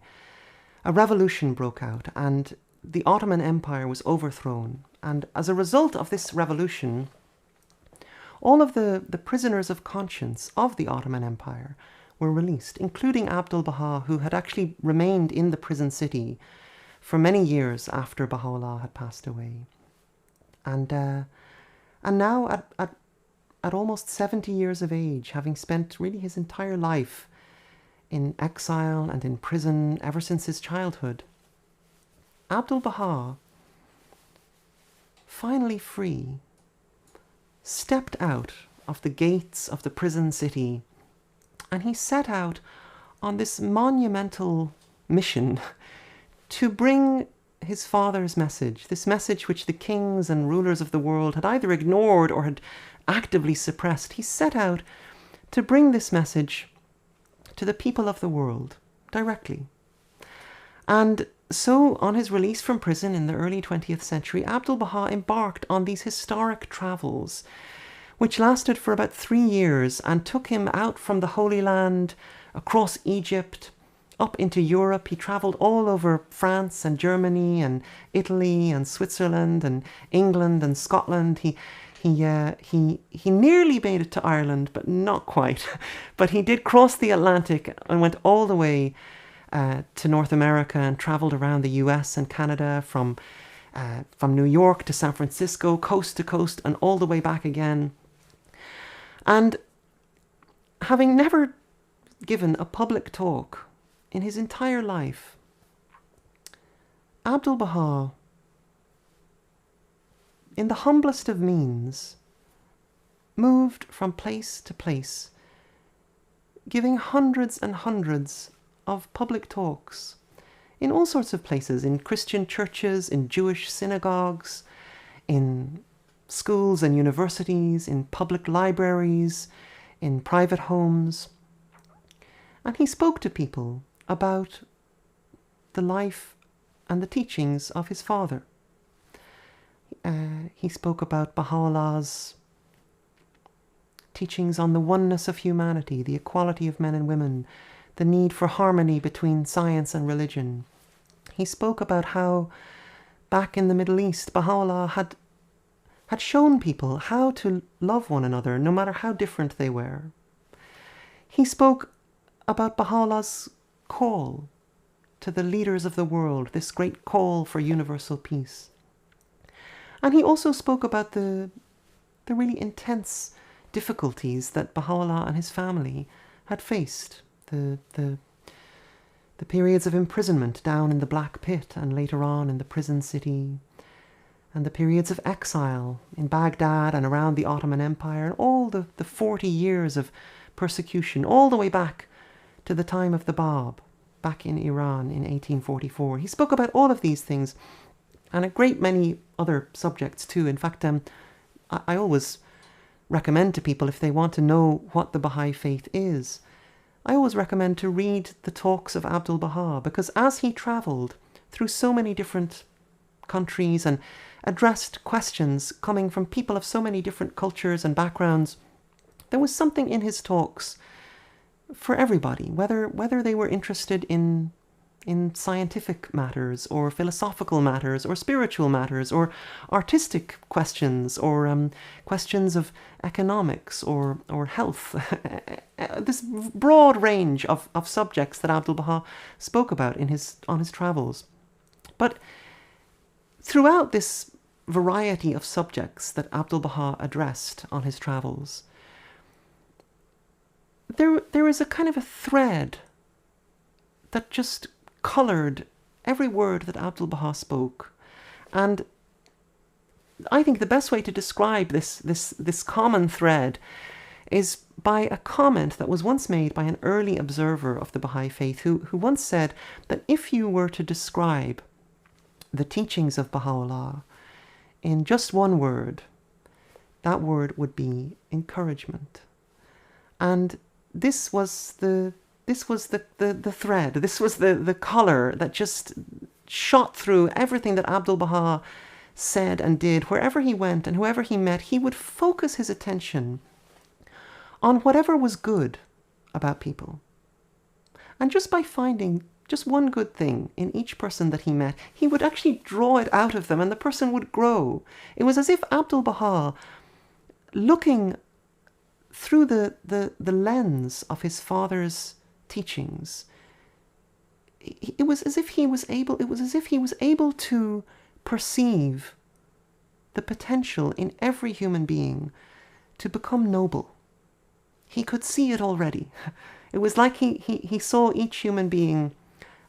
a revolution broke out and the Ottoman Empire was overthrown. And as a result of this revolution, all of the prisoners of conscience of the Ottoman Empire were released, including Abdu'l-Baha, who had actually remained in the prison city for many years after Baha'u'llah had passed away. And now at almost 70 years of age, having spent really his entire life in exile and in prison ever since his childhood, Abdu'l-Baha, finally free, stepped out of the gates of the prison city, and he set out on this monumental mission to bring his father's message, this message which the kings and rulers of the world had either ignored or had actively suppressed. He set out to bring this message to the people of the world directly. And so, on his release from prison in the early 20th century, Abdu'l-Baha embarked on these historic travels, which lasted for about 3 years and took him out from the Holy Land, across Egypt, up into Europe. He travelled all over France and Germany and Italy and Switzerland and England and Scotland. He nearly made it to Ireland, but not quite. But he did cross the Atlantic and went all the way to North America and travelled around the US and Canada from New York to San Francisco, coast to coast, and all the way back again. And having never given a public talk in his entire life, Abdu'l-Baha, in the humblest of means, moved from place to place, giving hundreds and hundreds of public talks in all sorts of places, in Christian churches, in Jewish synagogues, in schools and universities, in public libraries, in private homes. And he spoke to people about the life and the teachings of his father. He spoke about Baha'u'llah's teachings on the oneness of humanity, the equality of men and women, the need for harmony between science and religion. He spoke about how, back in the Middle East, Baha'u'llah had shown people how to love one another, no matter how different they were. He spoke about Baha'u'llah's call to the leaders of the world, this great call for universal peace. And he also spoke about the really intense difficulties that Baha'u'llah and his family had faced. The periods of imprisonment down in the Black Pit and later on in the prison city, and the periods of exile in Baghdad and around the Ottoman Empire, and all the 40 years of persecution, all the way back to the time of the Bab, back in Iran in 1844. He spoke about all of these things and a great many other subjects too. In fact, I always recommend to people, if they want to know what the Baha'i faith is, I always recommend to read the talks of Abdu'l-Baha, because as he travelled through so many different countries and addressed questions coming from people of so many different cultures and backgrounds, there was something in his talks for everybody, whether they were interested in scientific matters or philosophical matters or spiritual matters or artistic questions or questions of economics or health. This broad range of subjects that Abdu'l-Baha spoke about on his travels. But throughout this variety of subjects that Abdu'l-Baha addressed on his travels, there is a kind of a thread that just coloured every word that Abdu'l-Baha spoke. And I think the best way to describe this common thread is by a comment that was once made by an early observer of the Baha'i faith who once said that if you were to describe the teachings of Baha'u'lláh in just one word, that word would be encouragement. And this was the thread, this was the color that just shot through everything that Abdu'l-Baha said and did. Wherever he went and whoever he met, he would focus his attention on whatever was good about people. And just by finding just one good thing in each person that he met, he would actually draw it out of them and the person would grow. It was as if Abdu'l-Baha, looking through the lens of his father's teachings, it was as if he was able to perceive the potential in every human being to become noble. He could see it already. It was like he saw each human being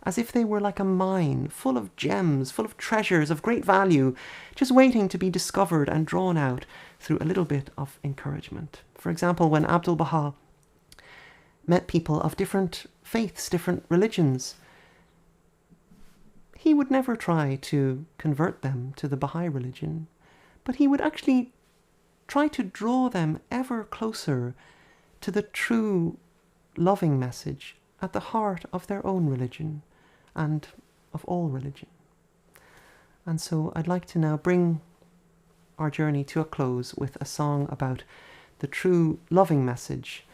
as if they were like a mine full of gems, full of treasures of great value, just waiting to be discovered and drawn out through a little bit of encouragement. For example, when Abdu'l-Baha met people of different faiths, different religions, he would never try to convert them to the Baha'i religion, but he would actually try to draw them ever closer to the true loving message at the heart of their own religion and of all religion. And so I'd like to now bring our journey to a close with a song about the true loving message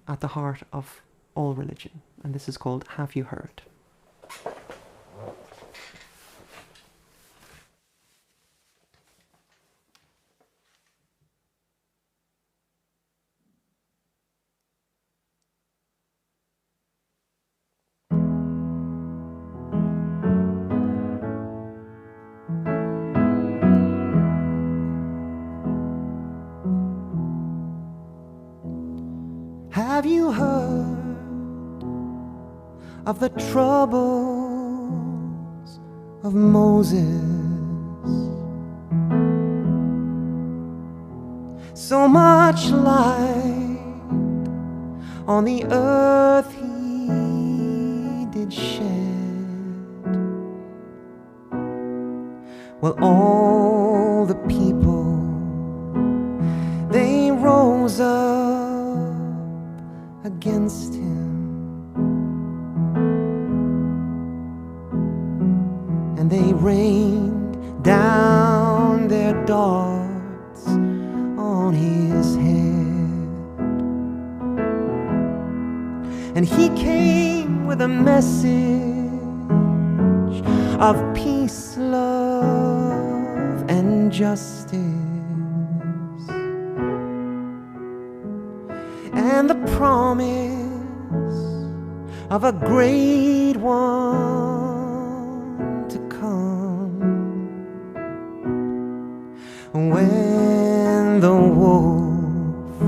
at the heart of all religion. And this is called Have You Heard? Have you heard of the troubles of Moses? So much light on the earth he did shed. Well, all the people, they rose up against him, and they rained down their darts on his head. And he came with a message of peace, love, and justice, and the promise of a great one to come. When the wolf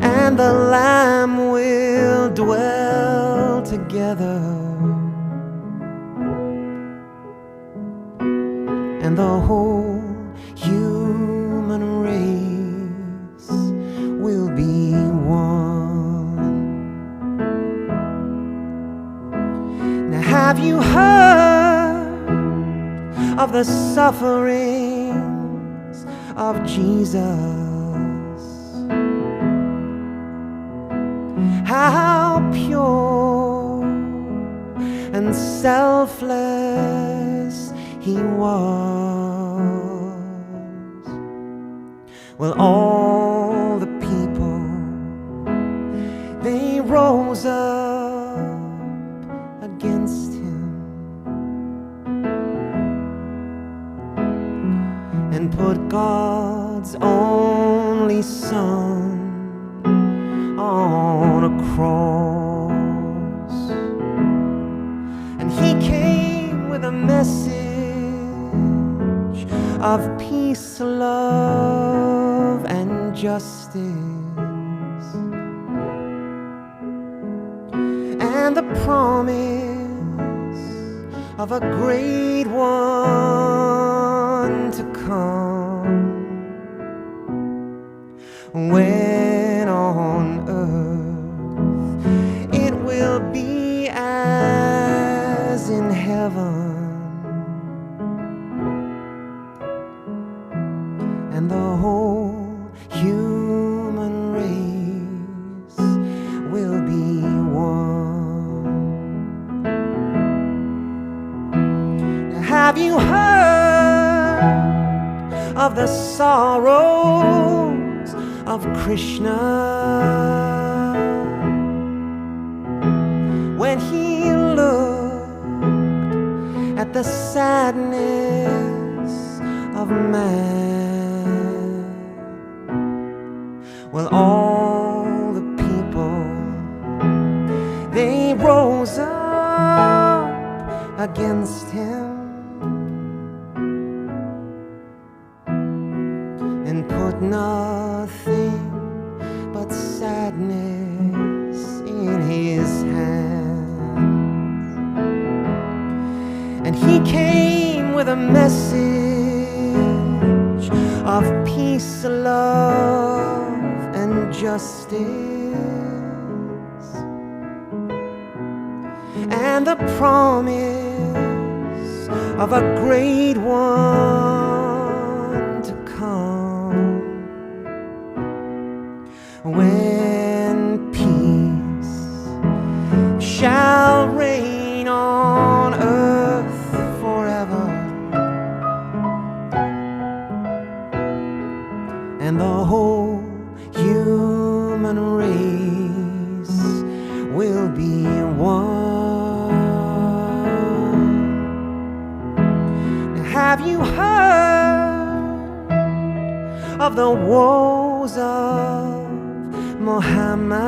and the lamb will dwell together, and the whole human race will be one. Now, have you heard of the sufferings of Jesus? How pure and selfless he was. Well, all the people, they rose up against him and put God's only Son on a cross. And he came with a message of peace, love, and justice, and the promise of a great one to come. When all and the whole human race will be one. Now, have you heard of the sorrows of Krishna? When he looked at the sadness of man, well, all the people, they rose up against him and put nothing but sadness in his hand. And he came with a message of peace, love, and justice, and the promise of a great one to come, when peace shall reign on earth forever, and the whole human race will be one. Now, have you heard of the woes of Muhammad?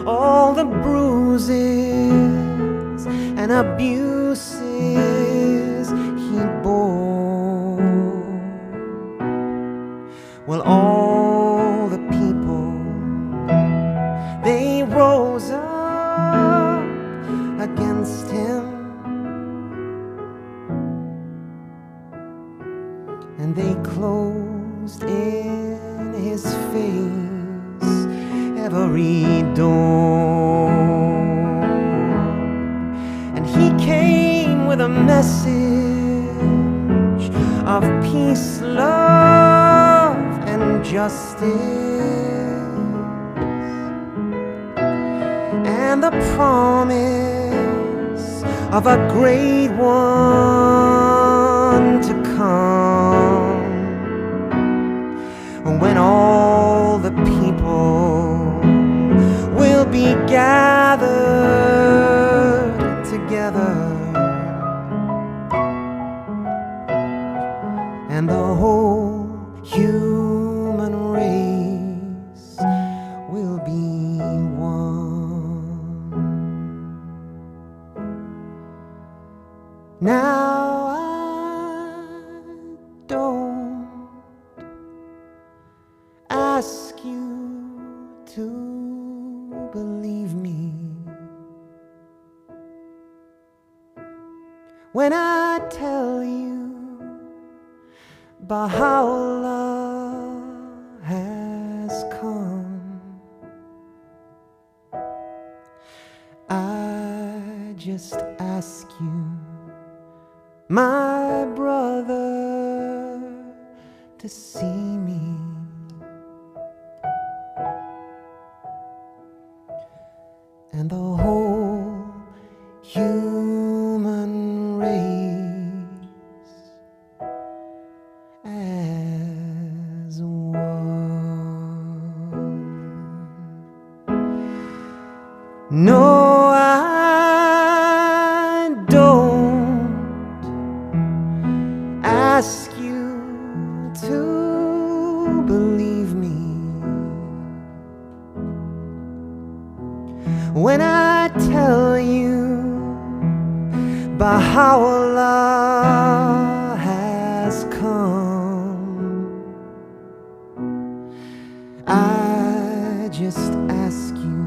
All the bruises and abuses he bore. Well, all the people, they rose up against him, and they closed in his face every door. And he came with a message of peace, love, and justice, and the promise of a great one to come, when all the people will be gathered together, and the whole human race will be one. Now I don't ask you to believe me when I tell you Bahá'u'lláh has come. I just ask you, my brother, to see me. And the whole human race as one. No, I don't ask you to believe me when I tell you Bahá'u'lláh has come. I just ask you,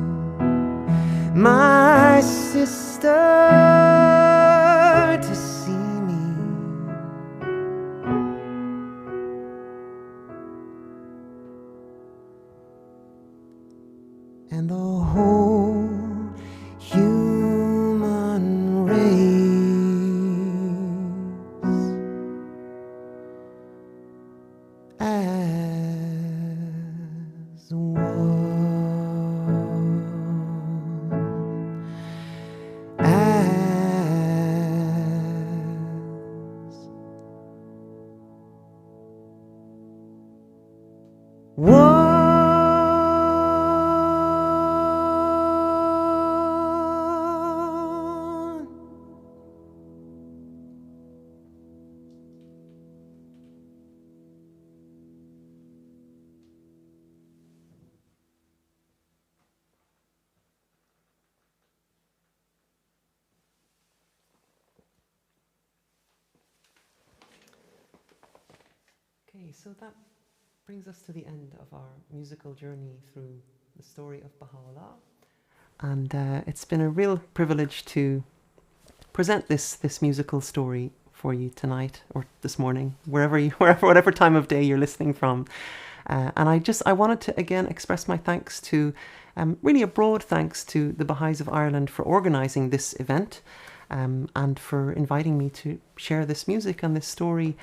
my sister, to see me. And the whole human race Okay, so that brings us to the end of our musical journey through the story of Bahá'u'lláh. And it's been a real privilege to present this musical story for you tonight or this morning, whatever time of day you're listening from. And I wanted to again express my thanks to, really a broad thanks to the Baha'is of Ireland for organising this event, and for inviting me to share this music and this story.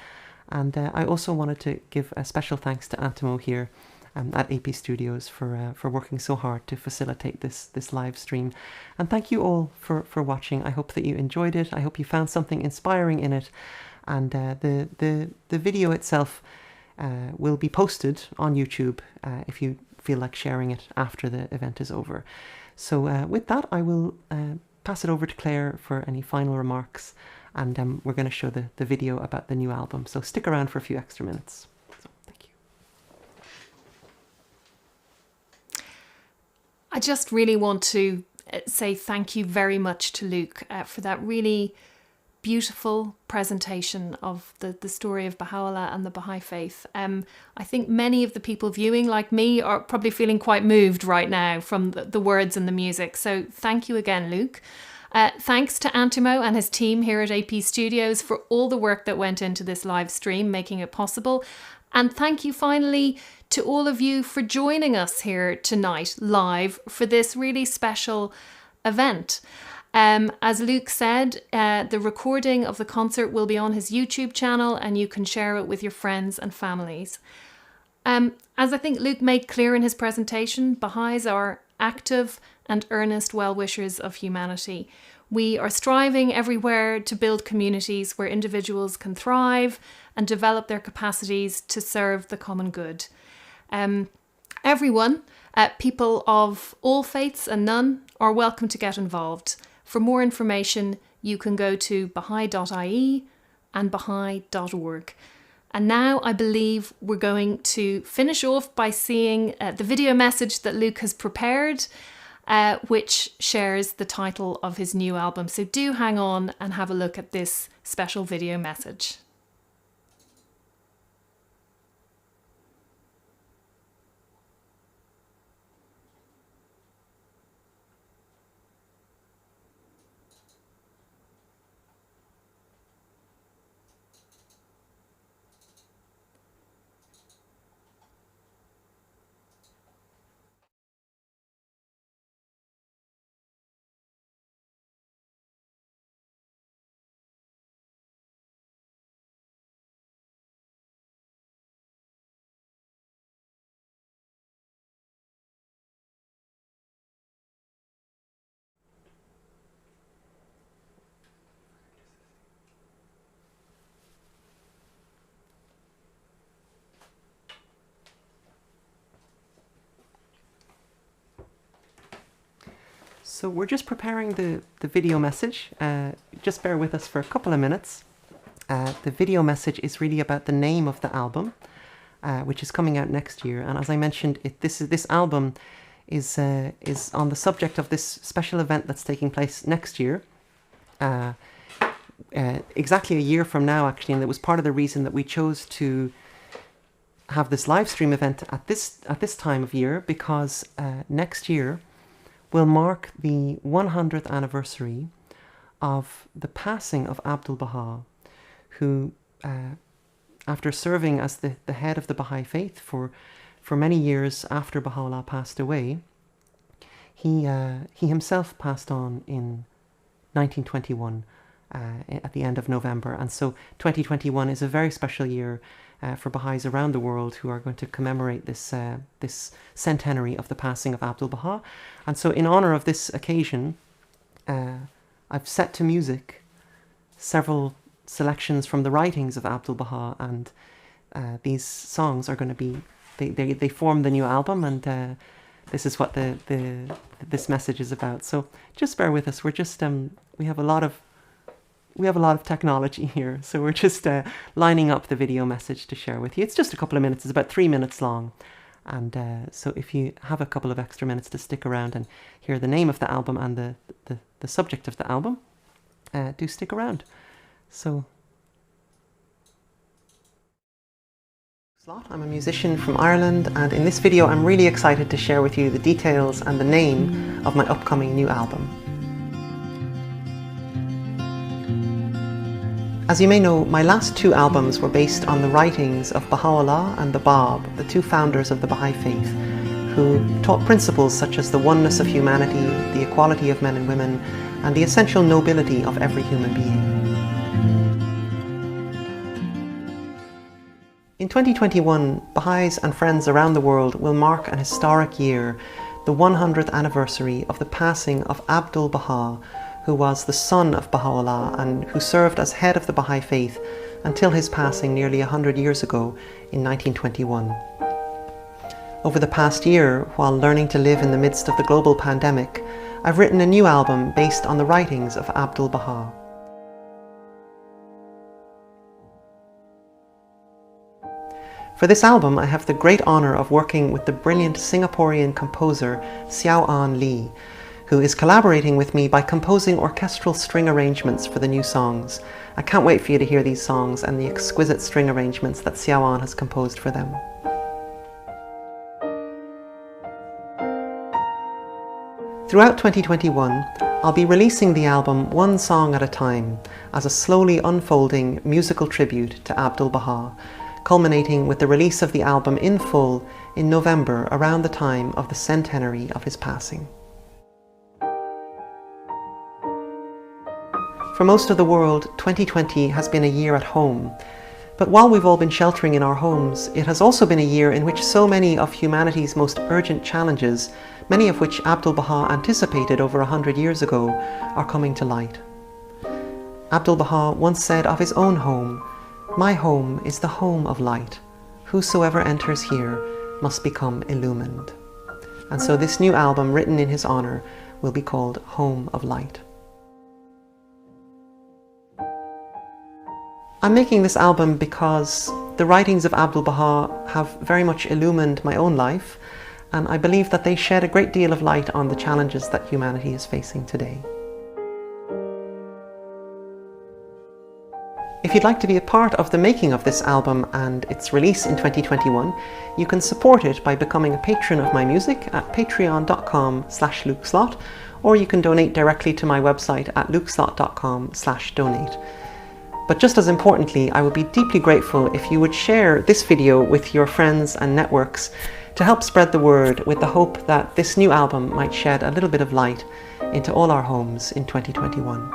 And I also wanted to give a special thanks to Antimo here at AP Studios for working so hard to facilitate this live stream. And thank you all for watching. I hope that you enjoyed it. I hope you found something inspiring in it. And the video itself will be posted on YouTube if you feel like sharing it after the event is over. So with that, I will pass it over to Claire for any final remarks. And we're going to show the video about the new album. So stick around for a few extra minutes. So, thank you. I just really want to say thank you very much to Luke for that really beautiful presentation of the story of Baha'u'lláh and the Baha'i faith. I think many of the people viewing, like me, are probably feeling quite moved right now from the words and the music. So thank you again, Luke. Thanks to Antimo and his team here at AP Studios for all the work that went into this live stream, making it possible. And thank you finally to all of you for joining us here tonight live for this really special event. As Luke said, the recording of the concert will be on his YouTube channel and you can share it with your friends and families. As I think Luke made clear in his presentation, Baha'is are active and earnest well-wishers of humanity. We are striving everywhere to build communities where individuals can thrive and develop their capacities to serve the common good. Everyone, people of all faiths and none, are welcome to get involved. For more information, you can go to Baha'i.ie and Baha'i.org. And now I believe we're going to finish off by seeing the video message that Luke has prepared, which shares the title of his new album. So do hang on and have a look at this special video message. So we're just preparing the video message. Just bear with us for a couple of minutes. The video message is really about the name of the album, which is coming out next year. And as I mentioned, this album is on the subject of this special event that's taking place next year. Exactly a year from now, actually, and it was part of the reason that we chose to have this live stream event at this time of year, because next year will mark the 100th anniversary of the passing of Abdul-Baha, who, after serving as the head of the Baha'i faith for many years after Baha'u'lláh passed away, he himself passed on in 1921 at the end of November. And so 2021 is a very special year for Baha'is around the world who are going to commemorate this centenary of the passing of Abdul-Baha. And so in honor of this occasion, I've set to music several selections from the writings of Abdul-Baha, and these songs are going to be they form the new album, and this is what this message is about. So just bear with us. We're just we have a lot of technology here, so we're just lining up the video message to share with you. It's just a couple of minutes. It's about 3 minutes long, and so if you have a couple of extra minutes to stick around and hear the name of the album and the subject of the album, do stick around. So. I'm a musician from Ireland, and in this video I'm really excited to share with you the details and the name of my upcoming new album. As you may know, my last 2 albums were based on the writings of Bahá'u'lláh and the Bab, the 2 founders of the Baha'i faith, who taught principles such as the oneness of humanity, the equality of men and women, and the essential nobility of every human being. In 2021, Baha'is and friends around the world will mark an historic year, the 100th anniversary of the passing of Abdul Baha, who was the son of Bahá'u'lláh and who served as head of the Baha'i faith until his passing nearly 100 years ago in 1921. Over the past year, while learning to live in the midst of the global pandemic, I've written a new album based on the writings of Abdul Baha. For this album, I have the great honour of working with the brilliant Singaporean composer Xiao-An Lee, who is collaborating with me by composing orchestral string arrangements for the new songs. I can't wait for you to hear these songs and the exquisite string arrangements that Xiao-An has composed for them. Throughout 2021, I'll be releasing the album one song at a time as a slowly unfolding musical tribute to Abdul Baha, culminating with the release of the album in full in November, around the time of the centenary of his passing. For most of the world, 2020 has been a year at home. But while we've all been sheltering in our homes, it has also been a year in which so many of humanity's most urgent challenges, many of which Abdul Baha anticipated over 100 years ago, are coming to light. Abdul Baha once said of his own home, "My home is the home of light. Whosoever enters here must become illumined." And so this new album, written in his honour, will be called Home of Light. I'm making this album because the writings of Abdul Baha have very much illumined my own life, and I believe that they shed a great deal of light on the challenges that humanity is facing today. If you'd like to be a part of the making of this album and its release in 2021, you can support it by becoming a patron of my music at patreon.com/lukeslott, or you can donate directly to my website at lukeslott.com/donate. But just as importantly, I would be deeply grateful if you would share this video with your friends and networks to help spread the word, with the hope that this new album might shed a little bit of light into all our homes in 2021.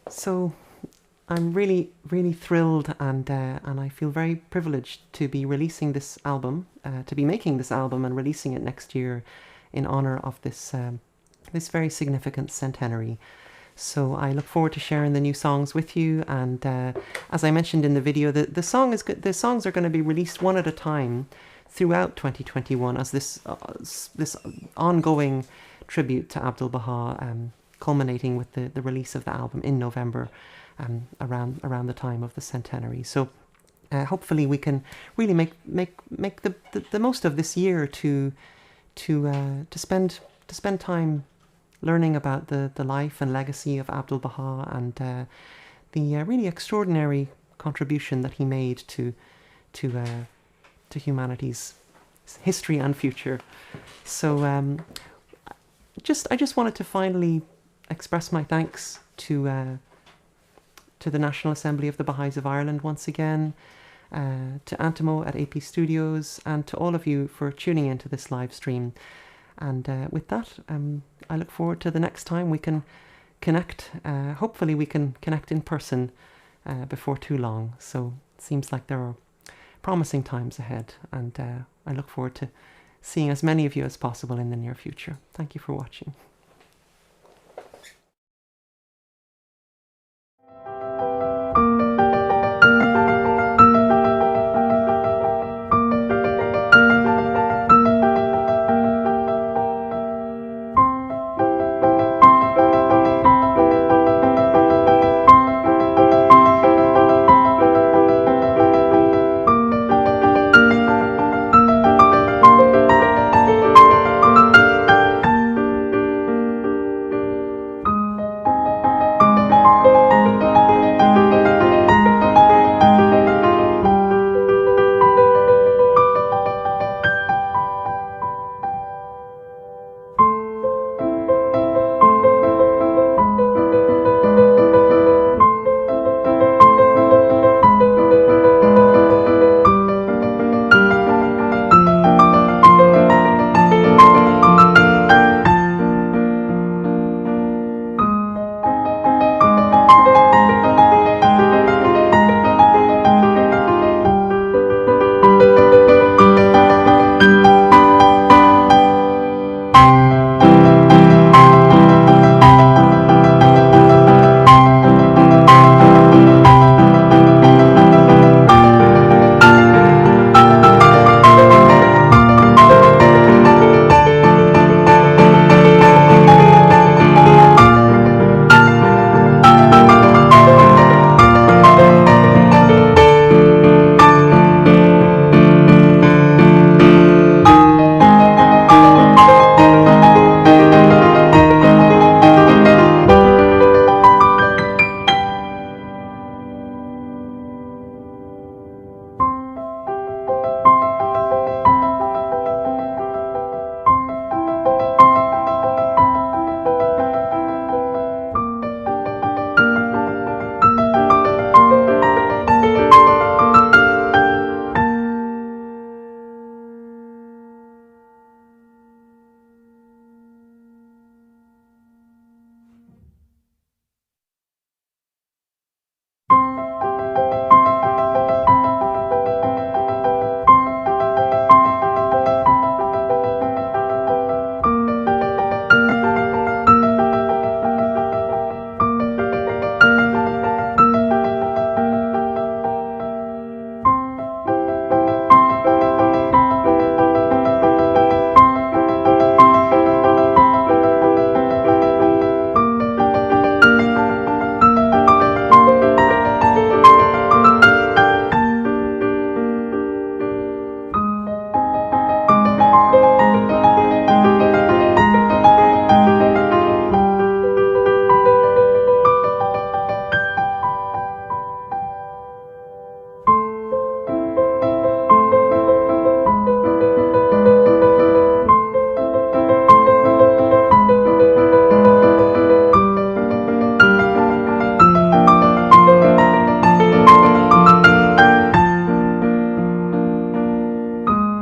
So I'm really thrilled, and I feel very privileged to be releasing this album, to be making this album and releasing it next year in honour of this this very significant centenary. So I look forward to sharing the new songs with you, and as I mentioned in the video, the songs are going to be released one at a time throughout 2021 as this ongoing tribute to Abdul Baha, culminating with the release of the album in November, around the time of the centenary. So hopefully we can really make the most of this year to spend time learning about the life and legacy of Abdul Baha, and the really extraordinary contribution that he made to humanity's history and future. So I just wanted to finally express my thanks to the National Assembly of the Baha'is of Ireland once again, to Antimo at AP Studios, and to all of you for tuning into this live stream. And with that, I look forward to the next time we can connect. Hopefully we can connect in person before too long. So it seems like there are promising times ahead, and I look forward to seeing as many of you as possible in the near future. Thank you for watching.